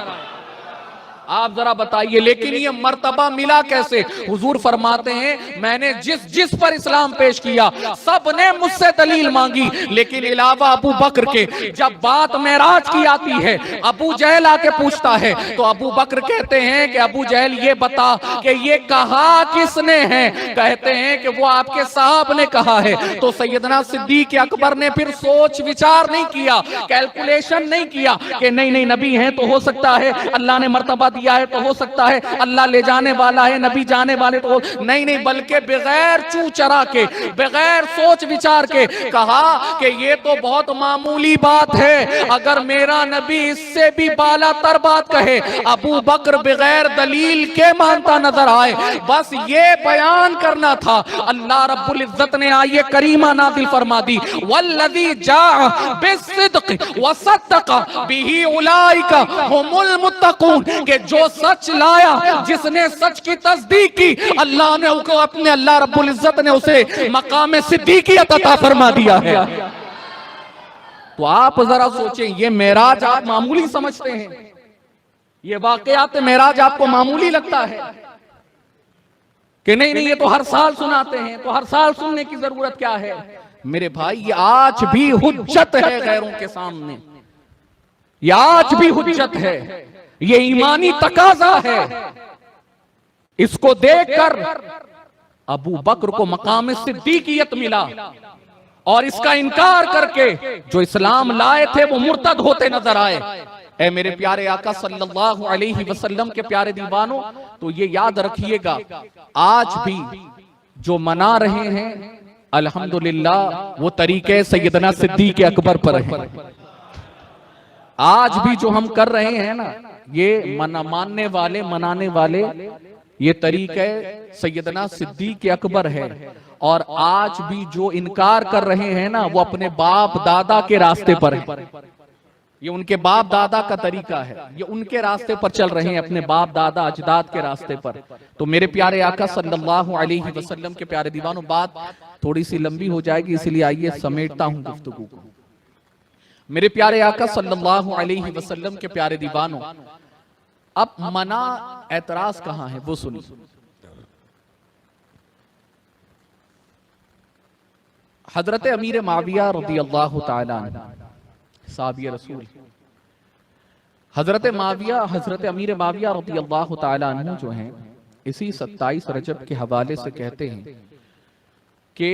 आप जरा बताइए, लेकिन ये मर्तबा मिला कैसे? हुजूर फरमाते हैं मैंने जिस जिस पर इस्लाम पेश किया सब ने मुझसे दलील मांगी, लेकिन अलावा अबू बकर के जब बात मेराज की आती है, अबू जहल आके पूछता है तो अबू बकर कहते हैं कि अबू जहल ये बता कि ये कहा किसने है? कहते हैं कि वो आपके साहब ने कहा है। तो सैयदना सिद्दीक अकबर ने फिर सोच विचार नहीं किया, कैलकुलेशन नहीं किया कि नहीं नहीं नबी हैं तो हो सकता है, अल्लाह ने मर्तबा दिया है तो हो सकता है, अल्लाह ले जाने वाला है, नबी जाने वाले तो नहीं नहीं, बल्कि बगैर चू चरा के, बगैर सोच विचार के कहा कि ये तो बहुत मामूली बात है, अगर मेरा नबी इससे भी बाला तर बात कहे, अबू बकर बगैर दलील के मानता नजर आए, बस ये बयान करना था। अल्लाह रब्बुल इज्जत ने आये करीमा नाज़िल फरमा दी, वल्लज़ी जाअ बिस्सिद्क़ व सद्दक़ बिही उलाइका हुमुल मुत्तक़ून, के जो सच लाया, जिसने सच की तस्दीक की, अल्लाह ने उसको अपने अल्लाह रब्बुल इज्जत ने उसे मकाम सिद्दीकियत अता फरमा दिया है। तो आप जरा सोचें, ये मेराज आप मामूली समझते हैं, ये वाकयात मेराज आपको मामूली लगता है कि नहीं नहीं ये तो हर साल सुनाते हैं, तो हर साल सुनने की जरूरत क्या है? मेरे भाई ये आज भी हुज्जत है गैरों के सामने, ये आज भी हुज्जत है, ये ईमानी तकाजा है। इसको देखकर अबू बकर को मकाम सिद्दीकियत मिला, और इसका इनकार करके जो इस्लाम लाए थे वो मुर्तद होते नजर आए। ऐ मेरे प्यारे आका सल्लल्लाहु अलैहि वसल्लम के प्यारे दीवानों, तो ये याद रखिएगा, आज भी जो मना रहे हैं अल्हम्दुलिल्लाह वो तरीके सैयदना सिद्दीक अकबर पर है। आज भी जो हम कर रहे हैं ना, ये मानने वाले, मनाने वाले, ये तरीके सैयदना सिद्दीक अकबर है। और आज भी जो इनकार कर रहे हैं ना, वो अपने बाप दादा के रास्ते पर है, ये उनके बाप दादा का तरीका है, ये उनके रास्ते पर चल रहे हैं, अपने बाप दादा अजदाद के रास्ते पर। तो मेरे प्यारे आका सल्लल्लाहु अलैहि वसल्लम के प्यारे दीवानों, बात थोड़ी सी लंबी हो जाएगी, इसलिए आइए समेटता हूं गुफ्तगू को। मेरे प्यारे आका सल्लल्लाहु अलैहि वसल्लम के प्यारे दीवानों, अब मना एतराज कहां है वो सुनिए। हजरत अमीर माविया रज़ियल्लाहु ताला अन्हु साहबी रसूल, हजरत अमीर माविया रज़ियल्लाहु ताला अन्हु जो हैं, इसी 27 रजब के हवाले से कहते हैं कि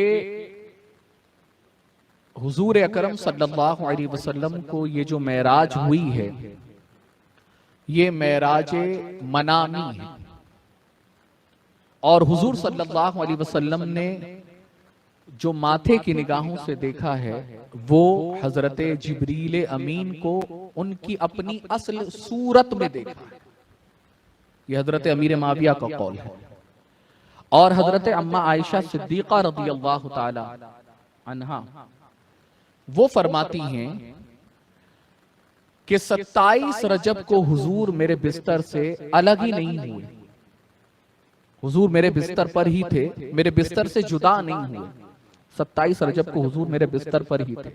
हुजूर अकरम सल्लल्लाहु अलैहि वसल्लम को ये जो मेराज हुई है, ये मेराज मनामी है, और हुजूर सल्लल्लाहु अलैहि वसल्लम ने जो माथे की निगाहों से देखा है वो हजरत जिब्रील अमीन को उनकी अपनी असल सूरत में देखा है। ये हजरत अमीर माविया का कौल है। और हजरत अम्मा आयशा सिद्दीका रज़ियल्लाहु ताला अन्हा वो फरमाती हैं कि 27 रजब को हुजूर मेरे बिस्तर से अलग ही नहीं हुए, हुजूर मेरे बिस्तर पर ही थे, मेरे बिस्तर से जुदा नहीं हुए। 27 रजब को हुजूर मेरे बिस्तर पर ही थे।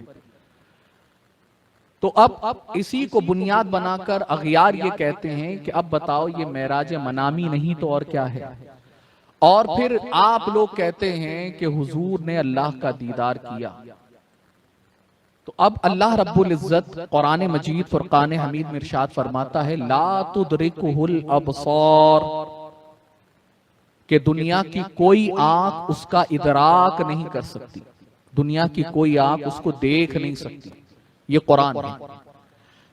तो अब इसी को बुनियाद बनाकर अगियार ये कहते हैं कि अब बताओ ये मेराज मनामी नहीं तो और क्या है। और फिर आप लोग कहते हैं कि हुजूर ने अल्लाह का दीदार किया। तो अब अल्लाह रब्बुल इज्जत कुरान मजीद फुरकान हमीद में इरशाद फरमाता है, ला तुदरिकुहुल अबसार, कि दुनिया की कोई आंख उसका इदराक नहीं कर सकती, दुनिया की कोई आंख उसको देख नहीं सकती। ये कुरान है।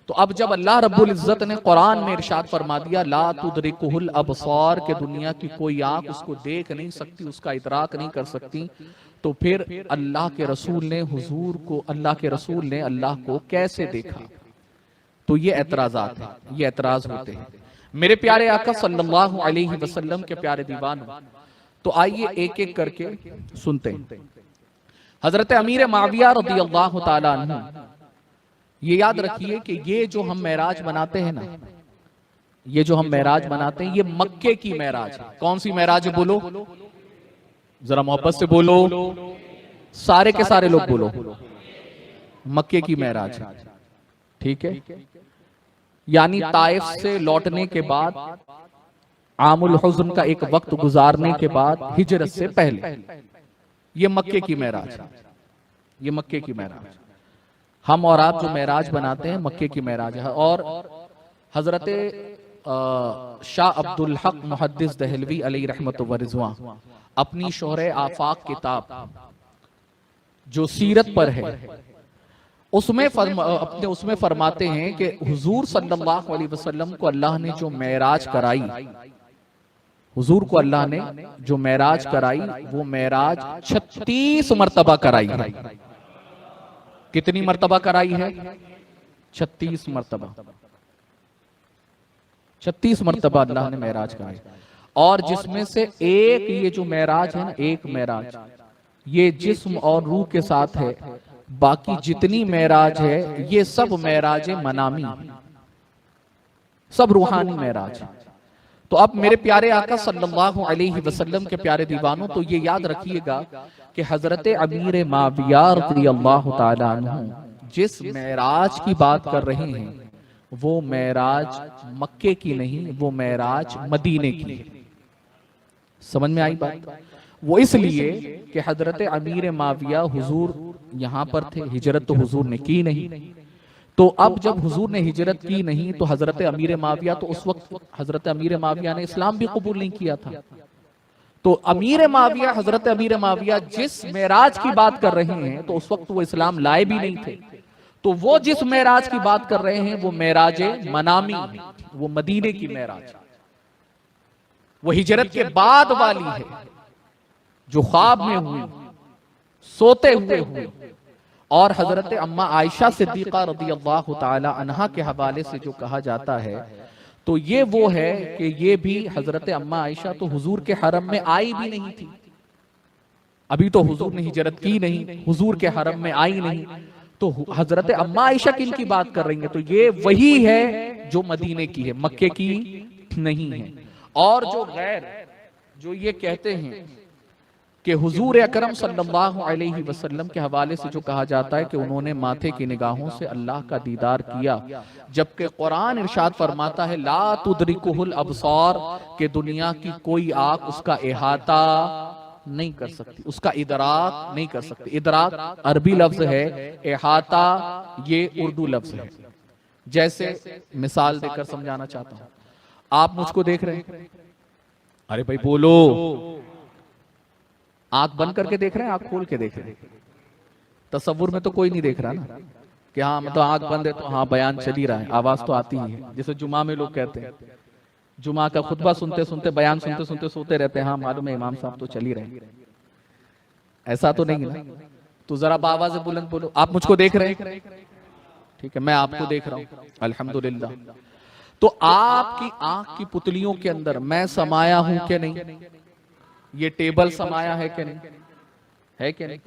तो अब जब अल्लाह रब्बुल इज्जत ने कुरान में इरशाद फरमा दिया ला तुदरिकुहुल अबसार, के दुनिया की कोई आंख उसको देख नहीं सकती, उसका इदराक नहीं कर सकती, तो फिर अल्लाह के रसूल ने हुजूर को, अल्लाह के रसूल ने अल्लाह को कैसे देखा? तो ये एतराजात हैं, ये एतराज होते हैं। मेरे प्यारे आका सल्लल्लाहु अलैहि वसल्लम के प्यारे दीवान, तो आइए एक एक करके सुनते हैं। हजरत अमीर माविया रज़ियल्लाहु ताला अन्हु, ये याद रखिए कि ये जो हम मेराज मनाते हैं ना, ये जो हम मेराज मनाते हैं, ये मक्के की मेराज है। कौन सी मेराज है? बोलो जरा मोहब्बत से बोलो, सारे के सारे लोग बोलो, मक्के की मेराज है। ठीक है, यानी ताइफ से लौटने के बाद, आमुल हुज़्न का एक वक्त गुजारने के बाद, हिजरत से पहले, ये मक्के की मेराज है। ये मक्के की मेराज, हम और आप जो मेराज बनाते हैं मक्के की मेराज है। और हजरत शाह अब्दुल हक मुहद्दिस दहलवी अलैहि रहमत व रिज़वान अपनी शोहरे आफाक किताब जो सीरत पर है, उसमें उसमें फरमाते हैं कि हुजूर सल्लल्लाहु अलैहि वसल्लम को अल्लाह ने जो मेराज कराई, हुजूर को अल्लाह ने जो मेराज कराई, वो मेराज 36 मरतबा कराई है। कितनी मरतबा कराई है? 36 मरतबा। 36 मरतबा अल्लाह ने मेराज कराई। और जिसमें से एक ये जो मेराज है ना, एक मेराज ये जिस्म और रूह के साथ है, बाकी जितनी मेराज है ये सब मेराज मनामी, सब रूहानी मेराज। तो अब मेरे प्यारे आका सल्लल्लाहु अलैहि वसल्लम के प्यारे दीवानों, तो ये याद रखिएगा कि हजरत अमीर माविया रज़ियल्लाहु ताला अन्हु जिस मेराज की बात कर रहे हैं, वो मेराज मक्के की नहीं, वो मेराज मदीने की है। समझ में आई बात? वो इसलिए कि हजरत अमीर माविया हुजूर यहाँ पर थे, हिजरत तो हुजूर ने की नहीं। तो अब जब हुजूर ने हिजरत की नहीं, तो हजरत अमीर माविया, तो उस वक्त हजरत अमीर माविया ने इस्लाम भी कबूल नहीं किया था। तो अमीर माविया, हजरत अमीर माविया जिस मेराज की बात कर रहे हैं, तो उस वक्त वो इस्लाम लाए भी नहीं थे। तो वो जिस मेराज की बात कर रहे हैं वो मेराज मनामी है, वो मदीने की मेराज, वो हिजरत के बाद वाली है, जो ख्वाब में हुई, सोते हुए। और हजरत अम्मा आयशा सिद्दीक़ा रज़ियल्लाहु ताला अन्हा के हवाले से जो कहा जाता है, तो ये वो है कि ये भी हजरत अम्मा आयशा तो हुजूर के हरम में आई भी नहीं थी, अभी तो हुजूर ने हिजरत की नहीं, हुजूर के हरम में आई नहीं, तो हजरत अम्मा आयशा किनकी बात कर रही है? तो ये वही है जो मदीने की है, मक्के की नहीं है। और जो गैर, जो ये कहते हैं कि हुजूर अकरम सल्लल्लाहु अलैहि वसल्लम के हवाले से जो कहा जाता है कि उन्होंने माथे की निगाहों से अल्लाह का दीदार किया, जबकि कुरान इरशाद फरमाता है ला तुदरिकुहुल अबसार, के दुनिया की कोई आंख उसका इहाता नहीं कर सकती, उसका इदराक नहीं कर सकती। इदराक अरबी लफ्ज है, इहाता ये उर्दू लफ्ज है। जैसे मिसाल देकर समझाना चाहता हूं, आप मुझको देख रहे हैं, अरे भाई बोलो, आंख बंद करके देख रहे हैं, आंख खोल के देख रहे हैं? तसव्वुर में तो कोई नहीं देख रहा ना कि हाँ मतलब आंख बंद है तो हाँ बयान चल ही रहा है, आवाज तो आती ही है। जैसे जुमा में लोग कहते हैं, जुमा का खुतबा सुनते सुनते, बयान सुनते सुनते सोते रहते हैं, हाँ मालूम है इमाम साहब तो चल ही रहे हैं। ऐसा तो नहीं ना? तो जरा आवाज से बुलंद बोलो, आप मुझको देख रहे हैं? ठीक है, मैं आपको देख रहा हूं, अल्हम्दुलिल्लाह। तो आपकी आंख की पुतलियों के अंदर मैं समाया हूं कि नहीं? ये टेबल समाया है कि नहीं? है कि नहीं?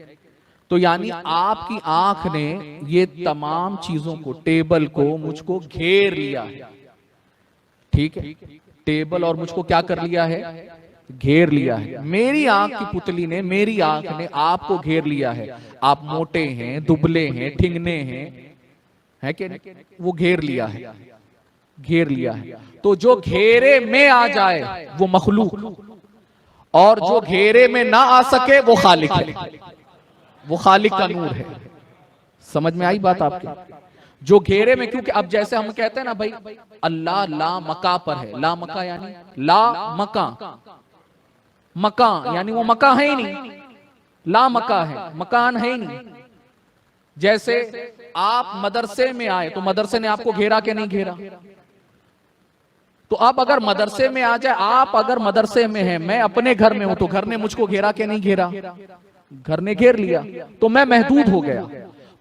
तो यानी आपकी आंख ने ये तमाम चीजों को, टेबल को, मुझको घेर लिया है। ठीक है, टेबल और मुझको क्या कर लिया है? घेर लिया है। मेरी आंख की पुतली ने, मेरी आंख ने आपको घेर लिया है। आप मोटे हैं, दुबले हैं, ठिंगने हैं, है कि नहीं? वो घेर लिया है, घेर लिया है। तो जो घेरे में आ जाए वो मखलूक, और जो घेरे में ना आ सके वो खालिक है, वो खालिक का नूर है। समझ में आई बात आपके? जो घेरे में, क्योंकि अब जैसे हम कहते हैं ना भाई अल्लाह ला मका पर है, ला मका यानी ला मका, मका यानी वो मका है ही नहीं, ला मका है, मकान है ही नहीं। जैसे आप मदरसे में आए तो मदरसे ने आपको घेरा कि नहीं घेरा? तो आप अगर मदरसे में आ जाए, आप अगर मदरसे में हैं, मैं अपने घर में हूं, तो घर ने मुझको घेरा कि नहीं घेरा? घर ने घेर लिया, तो मैं महदूद हो गया।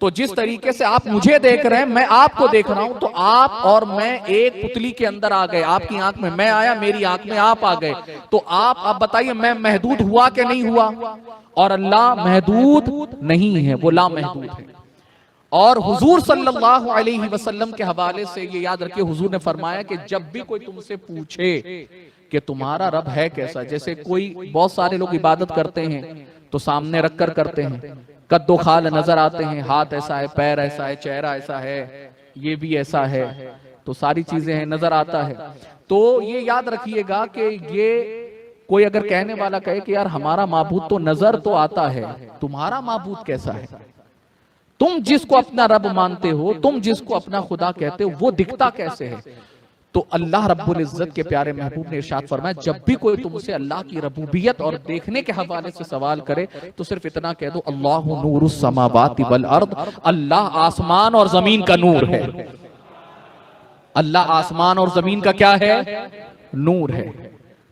तो जिस तरीके से आप मुझे देख रहे हैं, मैं आपको देख रहा हूं, तो आप और मैं एक पुतली के अंदर आ गए। आपकी आंख में मैं आया, मेरी आंख में आप आ गए। तो आप बताइए, मैं महदूद हुआ कि नहीं हुआ? और अल्लाह महदूद नहीं है, वो ला महदूद है। और हुजूर सल्लल्लाहु अलैहि वसल्लम के हवाले से ये याद रखिए, हुजूर ने फरमाया कि जब भी कोई तुमसे पूछे कि तुम्हारा रब है कैसा, जैसे कोई बहुत सारे लोग इबादत करते हैं तो सामने रखकर करते हैं, कद्दो खाल नजर आते हैं, हाथ ऐसा है, पैर ऐसा है, चेहरा ऐसा है, ये भी ऐसा है, तो सारी चीजें हैं, नजर आता है। तो ये याद रखिएगा कि ये कोई अगर कहने वाला कहे कि यार हमारा माबूद तो नजर तो आता है, तुम्हारा माबूद कैसा है? तुम जिसको अपना रब मानते हो, तुम जिसको अपना खुदा कहते हो, वो दिखता कैसे है? तो अल्लाह रब्बुल इज्जत के प्यारे महबूब ने इरशाद फरमाया, जब भी कोई तुमसे अल्लाह की रबूबियत और देखने के हवाले से सवाल करे तो सिर्फ इतना कह दो, अल्लाहु नूरुस समावाति वल अर्द, अल्लाह आसमान और जमीन का नूर है। अल्लाह आसमान और जमीन का क्या है? नूर है।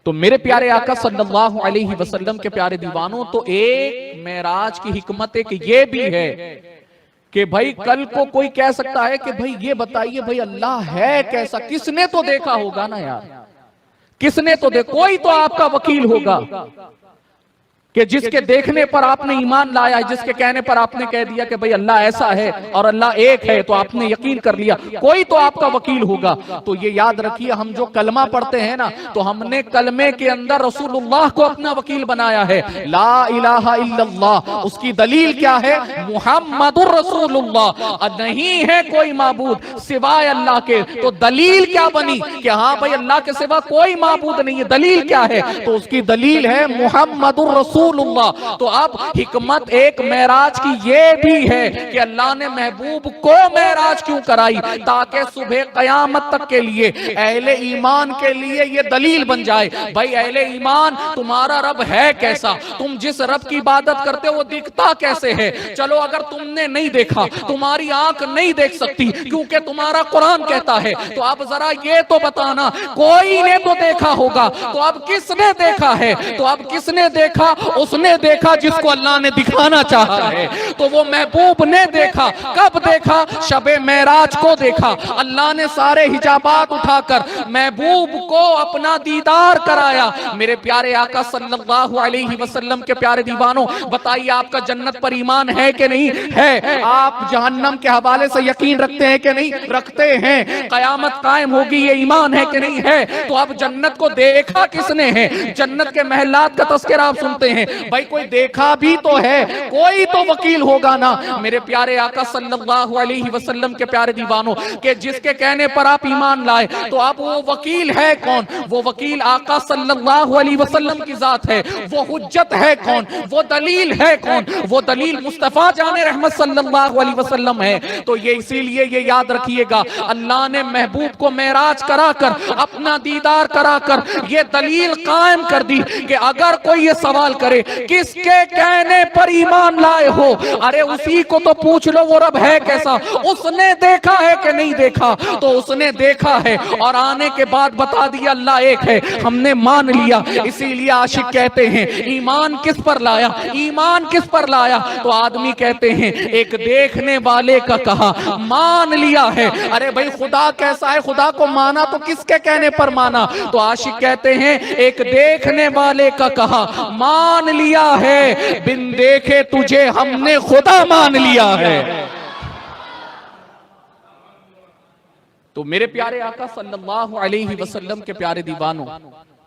तो मेरे प्यारे आका सल्लल्लाहु अलैहि वसल्लम के प्यारे दीवानों, तो एक मेराज की हिकमत एक ये भी है कि भाई कल को कोई कह सकता है कि भाई ये बताइए भाई अल्लाह है कैसा? किसने तो देखा होगा ना यार, किसने तो कोई तो आपका वकील होगा कि जिसके देखने पर आपने ईमान लाया, जिसके कहने पर आपने कह दिया कि भाई अल्लाह ऐसा है और अल्लाह एक है, तो आपने यकीन कर लिया, कोई तो आपका वकील होगा। तो ये याद रखिए, हम जो कलमा पढ़ते हैं ना, तो हमने कलमे के अंदर रसूलुल्लाह को अपना वकील बनाया है, ला इलाहा इल्लल्लाह। उसकी दलील क्या है? मुहम्मदुर रसूलुल्लाह, नहीं है कोई माबूद सिवाय अल्लाह के। तो दलील क्या बनी कि हाँ भाई अल्लाह के सिवा कोई माबूद नहीं है। दलील क्या है? तो उसकी दलील है मुहम्मदुर रसूलुल्लाह। तो अब हिकमत एक मेराज की ये भी है कि अल्लाह ने महबूब को मेराज क्यों कराई, ताकि सुबह कयामत तक के लिए अहले ईमान के लिए ये दलील बन जाए, भाई अहले ईमान तुम्हारा रब है कैसा, तुम जिस रब की इबादत करते हो वो दिखता कैसे है। चलो अगर तुमने नहीं देखा, तुम्हारी आंख नहीं देख सकती क्योंकि तुम्हारा कुरान कहता है, तो अब जरा ये तो बताना, कोई ने तो देखा होगा, तो अब किसने देखा है? तो अब किसने देखा? उसने देखा जिसको अल्लाह ने दिखाना चाहा है। तो वो महबूब ने देखा, कब देखा? शबे मेराज को देखा। अल्लाह ने सारे हिजाबात उठाकर महबूब को अपना दीदार कराया। मेरे प्यारे आका सल्लल्लाहु अलैहि वसल्लम के प्यारे दीवानों, बताइए आपका जन्नत पर ईमान है कि नहीं है? आप जहन्नम के हवाले से यकीन रखते हैं कि नहीं रखते हैं? कयामत कायम होगी, ये ईमान है कि नहीं है? तो अब जन्नत को देखा किसने है? जन्नत के महलात का तस्करा आप सुनते हैं, भाई कोई देखा भी तो है, कोई तो वकील होगा ना। मेरे प्यारे आका सल्लल्लाहु अलैहि वसल्लम के प्यारे दीवानों, के जिसके कहने पर आप ईमान लाए, तो आप वो वकील है कौन? वो वकील आका सल्लल्लाहु अलैहि वसल्लम की जात है। वो हुज्जत है कौन? वो दलील है कौन? वो दलील मुस्तफा जाने रहमत सल्लल्लाहु अलैहि वसल्लम है। तो ये इसीलिए ये याद रखिएगा, अल्लाह ने महबूब को मेराज कराकर, अपना दीदार कराकर ये दलील कायम कर दी कि अगर कोई ये सवाल करे किसके कहने पर ईमान लाए हो, अरे उसी को तो पूछ लो वो रब है कैसा, उसने देखा है कि नहीं देखा? तो उसने देखा है और आने के बाद बता दिया अल्लाह एक है, हमने मान लिया। इसीलिए आशिक कहते हैं ईमान किस पर लाया, ईमान किस पर लाया? तो आदमी कहते हैं एक देखने वाले का कहा मान लिया है। अरे भाई खुदा कैसा है, खुदा को माना तो किसके कहने पर माना? तो आशिक कहते हैं एक देखने वाले का कहा मान लिया है, बिन देखे तुझे हमने खुदा मान लिया है। तो मेरे प्यारे आका सल्लल्लाहु अलैहि वसल्लम के प्यारे दीवानों,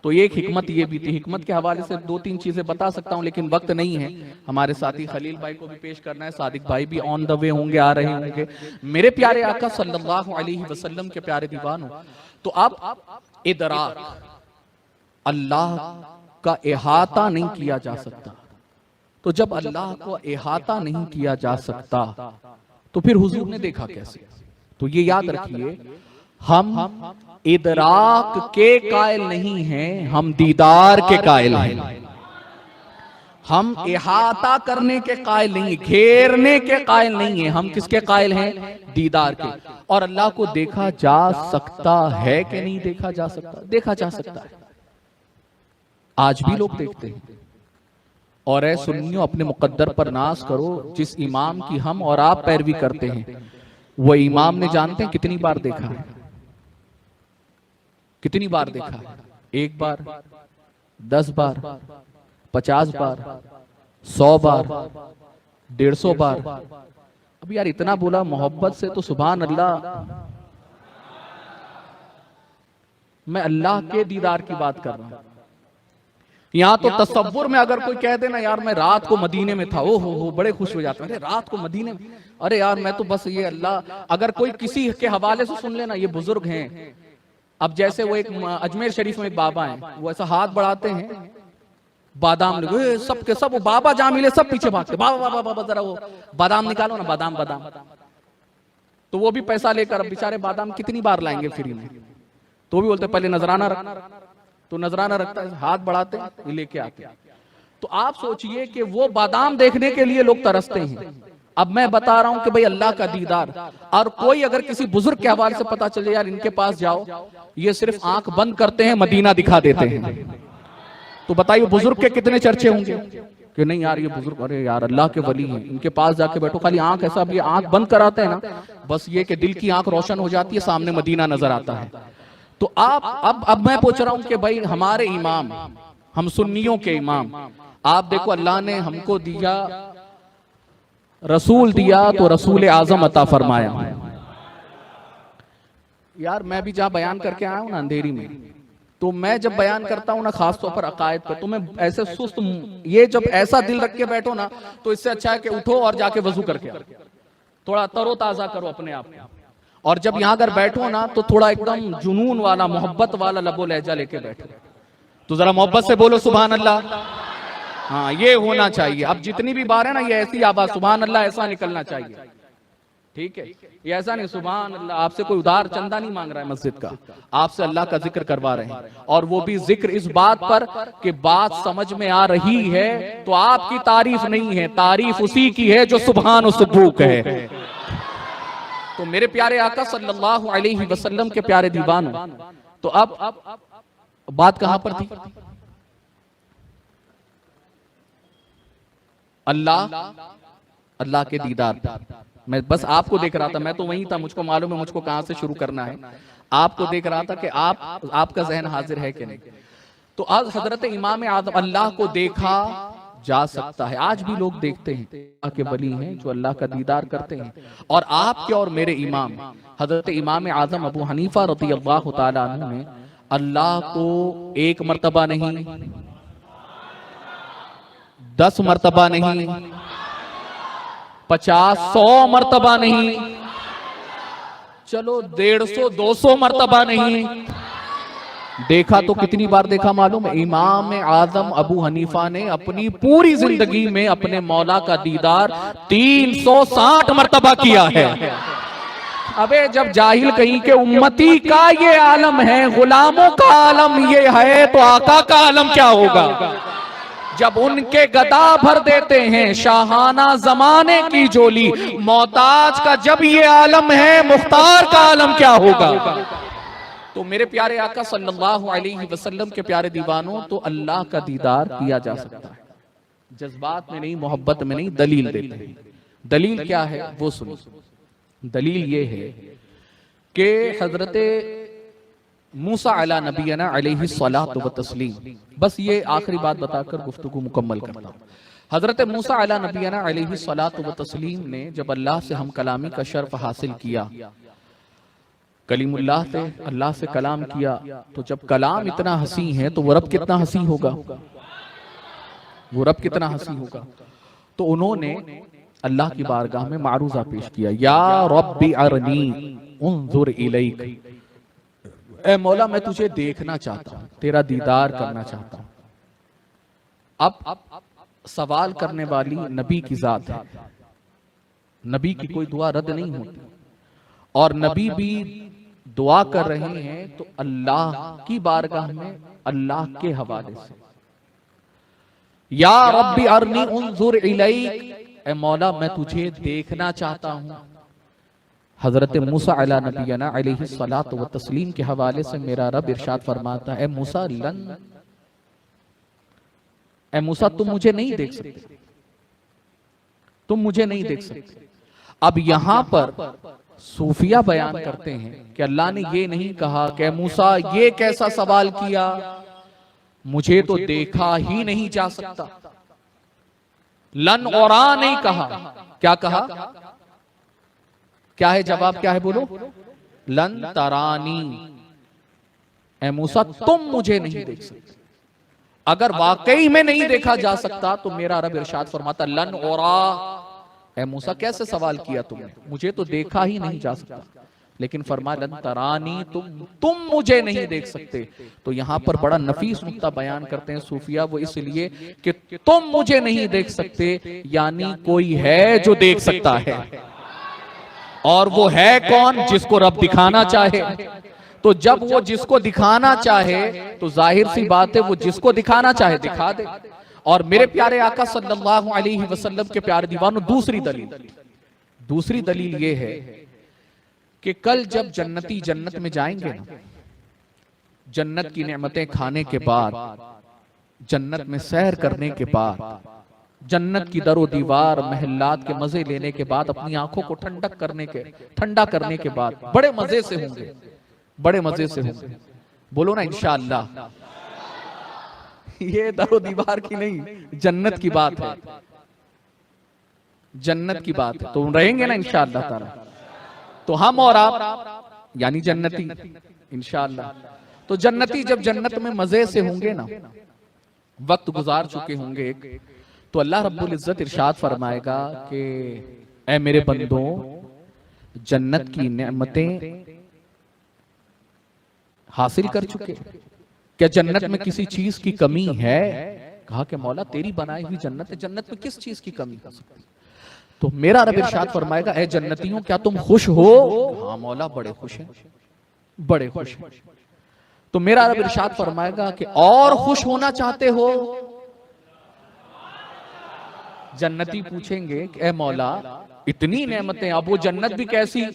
तो एक हिकमत ये भी थी। हिकमत के हवाले से दो तीन चीजें बता सकता हूं, लेकिन वक्त नहीं है। हमारे साथी खलील भाई को भी पेश करना है, सादिक भाई भी ऑन द वे होंगे, आ रहे होंगे। मेरे प्यारे आका सल्लल्लाहु अलैहि वसल्लम के प्यारे दीवानों, तो अब इदराक, अल्लाह का इहाता नहीं किया जा सकता। तो जब अल्लाह को इहाता नहीं किया जा सकता, तो फिर हुजूर ने देखा कैसे? तो ये याद रखिए, हम इदराक के कायल नहीं हैं, हम दीदार के कायल हैं। हम इहाता करने के कायल नहीं, घेरने के कायल नहीं है। हम किसके कायल हैं? दीदार के। और अल्लाह को देखा जा सकता है कि नहीं देखा जा सकता? देखा जा सकता है। आज भी लोग देखते हैं। और ऐ सुन्नियों, अपने मुकद्दर पर नाज करो। जिस इमाम की हम और आप पैरवी करते हैं, वो इमाम ने जानते हैं कितनी बार देखा है? कितनी बार देखा है? 1 बार, 10 बार, 50 बार, 100 बार, 150 बार। अब यार इतना बोला मोहब्बत से तो सुभान अल्लाह। मैं अल्लाह के दीदार की बात कर रहा हूं। यहां तो तसव्वुर में अगर कोई कह देना यार मैं रात को मदीने में था, ओ हो बड़े खुश हो जाते हैं। अरे रात को मदीने में, अरे यार मैं तो बस ये अल्लाह। अगर कोई किसी के हवाले से सुन लेना, ये बुजुर्ग हैं। अब जैसे वो एक अजमेर शरीफ में एक बाबा हैं, वो ऐसा हाथ बढ़ाते हैं, बादाम लगे सबके सब, वो बाबा जहां मिले सब पीछे भागते, बाबा बाबा बाबा जरा वो बादाम निकालो ना, बादाम बादाम। तो वो भी पैसा लेकर, अब बेचारे बादाम कितनी बार लाएंगे फ्री में? तो भी बोलते पहले नजराना रख। तो नजराना रखता है, हाथ बढ़ाते हैं, लेके आते हैं। तो आप सोचिए कि वो बादाम देखने के लिए लोग तरसते हैं। अब मैं बता रहा हूं कि भाई अल्लाह का दीदार। और कोई अगर किसी बुजुर्ग के हवाले से पता चले यार इनके पास जाओ, ये सिर्फ आंख बंद करते हैं, मदीना दिखा देते हैं, तो बताइए बुजुर्ग के कितने चर्चे होंगे कि नहीं यार ये बुजुर्ग, अरे यार अल्लाह के वली हैं, इनके पास जाके बैठो। खाली आंख ऐसा, ये आंख बंद कराते हैं ना, बस ये कि दिल की आंख रोशन हो जाती है, सामने मदीना नजर आता है। तो आप अब मैं पूछ रहा हूं कि भाई हमारे इमाम, हम सुन्नियों के इमाम, आप देखो अल्लाह ने हमको दिया, रसूल दिया तो रसूल आजम अता फरमाया। यार मैं भी जहां बयान करके आया हूं ना अंधेरी में, तो मैं जब बयान करता हूं ना खासतौर पर अकायद पर, तो मैं ऐसे सुस्त, ये जब ऐसा दिल रख के बैठो ना, तो इससे अच्छा है कि उठो और जाके वजू करके आओ, थोड़ा तरोताजा करो अपने आप को। और जब यहां अगर बैठो ना, तो थोड़ा एकदम जुनून वाला, मोहब्बत वाला लबो लहजा लेके बैठो। तो जरा मोहब्बत से बोलो सुभान अल्लाह। हाँ, ये होना चाहिए। अब जितनी भी बार है ना, ये ऐसी आवाज सुभान अल्लाह ऐसा निकलना चाहिए, ठीक है? ये ऐसा नहीं सुभान अल्लाह, आपसे कोई उधार चंदा नहीं मांग रहा है मस्जिद का, आपसे अल्लाह का जिक्र करवा रहे हैं। और वो भी जिक्र इस बात पर कि बात समझ में आ रही है, तो आपकी तारीफ नहीं है, तारीफ उसी की है जो सुभान सुबूक है। तो मेरे प्यारे आका सल्लल्लाहु अलैहि वसल्लम के प्यारे दीवानों, तो अब बात कहां पर थी? अल्लाह के दीदार। मैं बस आपको देख रहा था, मैं तो वहीं था, मुझको मालूम है मुझको कहां से शुरू करना है। आपको देख रहा था कि आपका जहन हाजिर है कि नहीं। तो आज हजरत इमाम आदम, अल्लाह को देखा जा सकता है, आज भी लोग देखते हैं, अल्लाह के वली हैं जो अल्लाह का दीदार करते हैं। और आपके और मेरे इमाम हजरत इमाम आजम अबू हनीफा रज़ियल्लाहु ताला अन्हु ने अल्लाह को 1 मर्तबा नहीं, 10 मर्तबा नहीं, 50-100 मर्तबा नहीं, चलो 150-200 मर्तबा नहीं देखा। तो कितनी बार देखा मालूम है? इमाम आजम अबू हनीफा ने अपनी पूरी जिंदगी में अपने मौला का दीदार 360 मर्तबा किया है। अबे जब जाहिल कहीं के उम्मती का ये आलम है, गुलामों का आलम ये है, तो आका का आलम क्या होगा? जब उनके गदा भर देते हैं शाहाना जमाने की जोली, मोहताज का जब ये आलम है, मुख्तार का आलम क्या होगा? तो मेरे प्यारे आका सल्लल्लाहु अलैहि वसल्लम के प्यारे दीवानों, तो अल्लाह का दीदार किया जा सकता है, जज्बात में नहीं, मोहब्बत में नहीं, दलील देते हैं। दलील क्या है वो सुनो। दलील ये है कि हजरत मूसा अला नबीना अलैहि सलातु व तस्लीम, बस ये आखिरी बात बताकर गुफ्तगू मुकम्मल करता हूं। हजरत मूसा अला नबीना अलैहि सलातु व तस्लीम ने जब अल्लाह से हम कलामी का शर्फ हासिल किया, कलीमुल्लाह थे, अल्लाह से कलाम किया, तो जब कलाम इतना हसी है तो वो रब कितना हसी होगा, वो रब कितना हसी होगा। तो उन्होंने अल्लाह की बारगाह में मारूजा पेश किया, या रब्बी अरनी उन्जुर इलैक, ए मौला मैं तुझे देखना चाहता हूं, तेरा दीदार करना चाहता हूं। अब सवाल करने वाली नबी की जात है, नबी की कोई दुआ रद्द नहीं होती, और नबी भी दुआ कर रहे हैं तो अल्लाह की बारगाह में, अल्लाह के हवाले से। या रब्बी अरनी उन्जुर इलैक, ए मौला मैं तुझे देखना चाहता हूं। हजरत मूसा अला नबीना अलैहि सलात व तस्लीम के हवाले से मेरा रब इरशाद फरमाता है, मूसा ए मूसा तुम मुझे नहीं देख सकते, तुम मुझे नहीं देख सकते। अब यहां पर सूफिया बयान करते हैं कि अल्लाह ने ये नहीं कहा कि मूसा ये कैसा सवाल किया, मुझे तो देखा ही नहीं जा सकता। लन और आ नहीं कहा, क्या कहा? क्या है जवाब, क्या है बोलो? लन तरानी, ए मूसा तुम मुझे नहीं देख सकते। अगर वाकई में नहीं देखा जा सकता तो मेरा रब इरशाद फरमाता लन और आ, ए मूसा कैसे सवाल किया तुमने, मुझे तो देखा ही नहीं जा सकता। लेकिन फरमा लन तरानी, तुम मुझे नहीं देख सकते। तो यहां पर बड़ा नफीस नुक्ता बयान करते हैं सूफिया, वो इसलिए कि तुम मुझे नहीं देख सकते, यानी कोई है जो देख सकता है, और वो है कौन? जिसको रब दिखाना चाहे। तो जब वो जिसको दिखाना चाहे तो जाहिर सी बात है वो जिसको दिखाना चाहे दिखा दे। और मेरे प्यारे आका सल्लल्लाहु अलैहि वसल्लम के प्यारे दीवानों, दूसरी दलील ये है कि कल जब जन्नती जन्नत में जाएंगे ना, जन्नत की नेमतें खाने के बाद, जन्नत में सैर करने के बाद, जन्नत की दरो दीवार महल्लात के मजे लेने के बाद, अपनी आंखों को ठंडा करने के बाद बड़े मजे से होंगे, बड़े मजे से होंगे। बोलो ना इंशाअल्लाह। ये दरो दीवार की नहीं, जन्नत की बात है, जन्नत की बात है। तो रहेंगे ना इंशाअल्लाह ताला। तो हम और आप यानी जन्नती इंशाअल्लाह। तो जन्नती जब जन्नत में मजे से होंगे ना, वक्त गुजार चुके होंगे, तो अल्लाह रब्बुल इज्जत इरशाद फरमाएगा कि ऐ मेरे बंदों, जन्नत की नेमतें हासिल कर चुके, क्या जन्नत में किसी चीज की कमी है? कहा कि मौला तेरी बनाई हुई जन्नत है, जन्नत में किस चीज की कमी हो सकती है? तो मेरा रब इरशाद फरमाएगा, ऐ जन्नतियों क्या तुम खुश हो? हाँ मौला बड़े खुश हैं, बड़े खुश हैं। तो मेरा रब इरशाद फरमाएगा कि और खुश होना चाहते हो? जन्नती पूछेंगे कि ऐ मौला इतनी नेमतें, अब वो जन्नत भी कैसी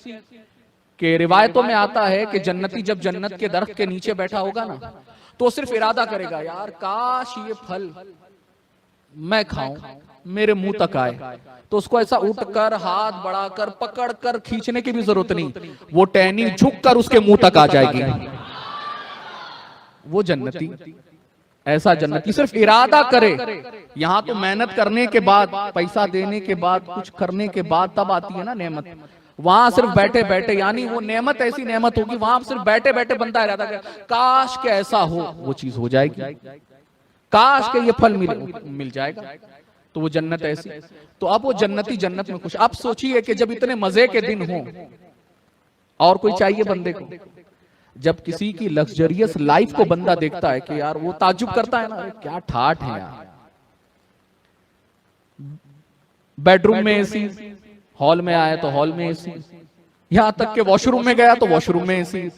कि रिवायतों में आता है कि जन्नती जब जन्नत के दरख्त के नीचे बैठा होगा ना, तो सिर्फ इरादा करेगा, यार काश ये फल मैं खाऊं, मेरे मुंह तक आए। तो उसको ऐसा उठकर, हाथ बढ़ाकर, पकड़कर खींचने की भी जरूरत नहीं, वो टहनी झुककर उसके मुंह तक आ जाएगी। वो जन्नती, ऐसा जन्नती सिर्फ इरादा करे। यहां तो मेहनत करने के बाद, पैसा देने के बाद, कुछ करने के बाद तब आती है ना नेमत। वहां सिर्फ बैठे बैठे, यानी वो नेमत ऐसी नेमत होगी, वहां सिर्फ बैठे बैठे बनता इरादा करे, काश के ऐसा हो, वो चीज हो जाएगी, काश के ये फल मिल जाएगा। तो वो जन्नत ऐसी। तो अब वो जन्नती जन्नत में खुश। अब सोचिए कि जब इतने मजे के दिन हो, और कोई चाहिए बंदे को? जब किसी की लग्जरियस लाइफ को बंदा देखता है कि यार वो ताज्जुब करता है ना, क्या ठाठ है यार। बेडरूम में एसी, हॉल में आया तो हॉल में एसी, यहां तक के वॉशरूम में गया तो वॉशरूम में एसी,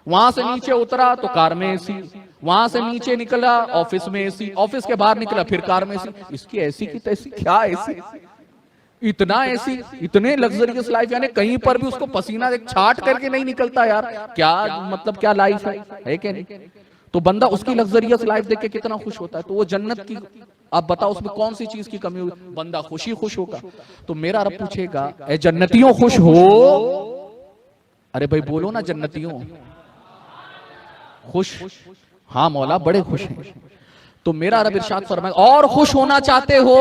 वहां से नीचे उतरा तो कार में एसी, वहां से नीचे निकला ऑफिस में एसी, ऑफिस के बाहर निकला फिर कार में एसी। इसकी ऐसी की तैसी, क्या ऐसी, इतना ऐसी, इतने लग्जरियस लाइफ, यानी कहीं पर भी उसको पसीना एक छाट करके नहीं निकलता यार। क्या मतलब, क्या लाइफ है क्या नहीं? तो बंदा उसकी लग्जरियस लाइफ देख के कितना खुश होता है। तो वो जन्नत की, आप बताओ उसमें कौन सी चीज की कमी हुई? बंदा खुश होगा। तो मेरा रब पूछेगा, ए जन्नतियों खुश हो? अरे भाई बोलो ना जन्नतियों, खुश? हाँ मौला बड़े खुश हैं। तो मेरा रब इरशाद फरमाएगा, और खुश होना चाहते हो?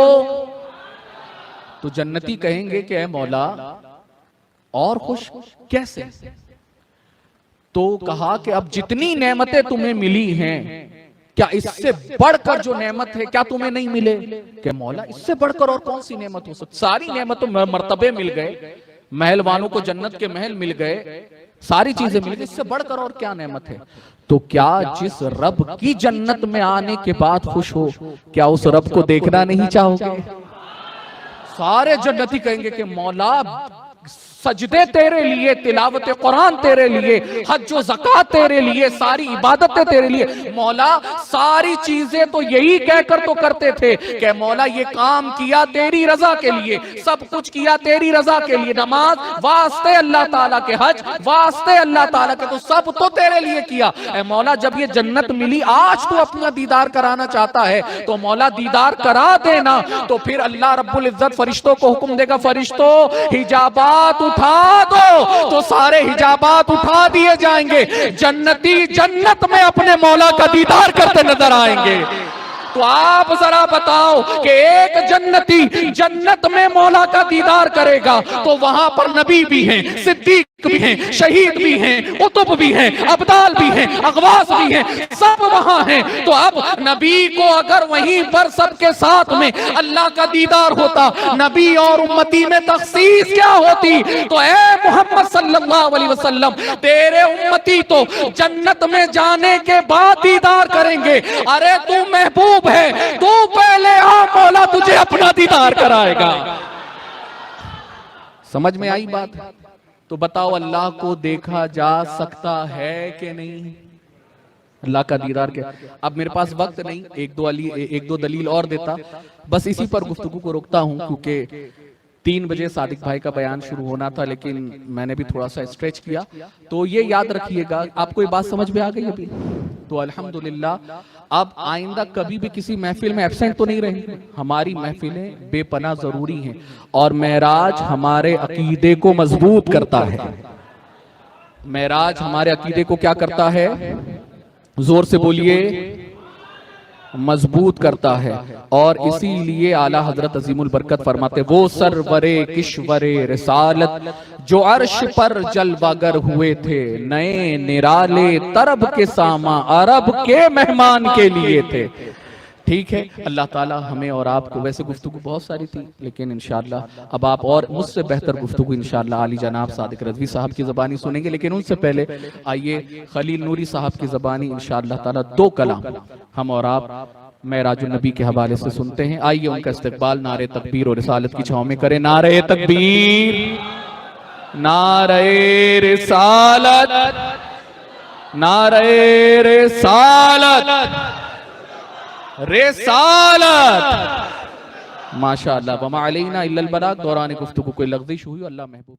तो जन्नती कहेंगे कि ऐ मौला और खुश कैसे? तो कहा कि अब जितनी नेमतें तुम्हें मिली हैं, क्या इससे बढ़कर जो नेमत है क्या तुम्हें नहीं मिले? कि मौला इससे बढ़कर और कौन सी नेमत हो सकती? सारी नेमतों में मर्तबे मिल गए, महल वालों को जन्नत के महल मिल गए, सारी चीजें मिल गई, इससे बढ़कर और क्या नेमत है? तो क्या जिस रब की जन्नत में आने के बाद खुश हो, क्या उस रब को देखना नहीं चाहोगे? सारे जन्नती कहेंगे कि मौला सजदे तेरे लिए, तिलावत कुरान तेरे लिए, हज व ज़कात तेरे लिए, सारी इबादतें तेरे लिए। मौला सारी चीजें तो यही कहकर तो करते थे कि मौला ये काम किया तेरी रजा के लिए, सब कुछ किया तेरी रजा के लिए, नमाज वास्ते अल्लाह ताला के, हज वास्ते अल्लाह ताला के, तो सब तो तेरे लिए किया। ए मौला जब ये जन्नत मिली, आज तू अपना दीदार कराना चाहता है तो मौला दीदार करा देना। तो फिर अल्लाह रब्बुल इज्जत फरिश्तों को हुक्म देगा, फरिश्तों हिजाबात उठा दो, तो सारे हिजाबात उठा दिए जाएंगे। जन्नती जन्नत में अपने मौला का दीदार करते नजर आएंगे। तो आप जरा बताओ कि एक जन्नती जन्नत में मौला का दीदार करेगा तो वहां पर नबी भी हैं, सिद्दीक भी हैं, शहीद भी हैं, कुतुब भी हैं, अब्दाल भी हैं, अगवास भी हैं, सब वहां हैं। तो अब नबी को अगर वहीं पर सबके साथ में अल्लाह का दीदार होता, नबी और उम्मती में तखसीस क्या होती? तो ए मोहम्मद सल्लल्लाहु अलैहि वसल्लम, तेरे उम्मती तो जन्नत में जाने के बाद दीदार करेंगे। अरे तू महबूब है, तू पहले आ, मौला तुझे अपना दीदार कराएगा। समझ में आई बात? तो बताओ अल्लाह को देखा जा सकता है कि नहीं? अल्लाह का दीदार के अब मेरे पास वक्त नहीं, एक दो दलील और देता, बस इसी पर गुफ्तगू को रोकता हूं क्योंकि 3 बजे सादिक भाई का बयान शुरू होना था, लेकिन मैंने भी थोड़ा सा स्ट्रेच किया। तो ये याद रखिएगा, आपको ये बात समझ में आ गई अभी? तो अल्हम्दुलिल्लाह अब आइंदा कभी भी किसी महफिल में एब्सेंट तो नहीं रहेंगे। हमारी महफिलें बेपनाह जरूरी हैं और मेराज हमारे अकीदे को मजबूत करता है। मेराज हमारे अकीदे को क्या करता है? जोर से बोलिए, मजबूत करता है। और इसीलिए आला हजरत अजीमुल बरकत फरमाते, वो सरवरे किश्वरे रिसालत जो अर्श पर जलवागर हुए थे, नए निराले तरब के सामा अरब के मेहमान के लिए थे। ठीक है, अल्लाह ताला हमें और आपको, वैसे गुफ्तगू बहुत सारी थी लेकिन इंशाअल्लाह अब आप और मुझसे बेहतर गुफ्तगू इंशाअल्लाह आली जनाब सादिक रज़वी साहब की ज़बानी सुनेंगे। लेकिन उनसे पहले आइए खलील नूरी साहब की ज़बानी इंशाअल्लाह ताला 2 कलाम हम और आप मेराजुन नबी के हवाले से सुनते हैं। आइए उनका इस्तकबाल नारे तकबीर और रिसालत की छांव में करें। नारे तकबीर, नारे रिसालत, नारे रिसालत, रिसालत। माशाअल्लाह, वमा अलैना इल्लल बलाग। दौरान गुफ्तगू कोई लग़ज़िश हुई, अल्लाह महबूब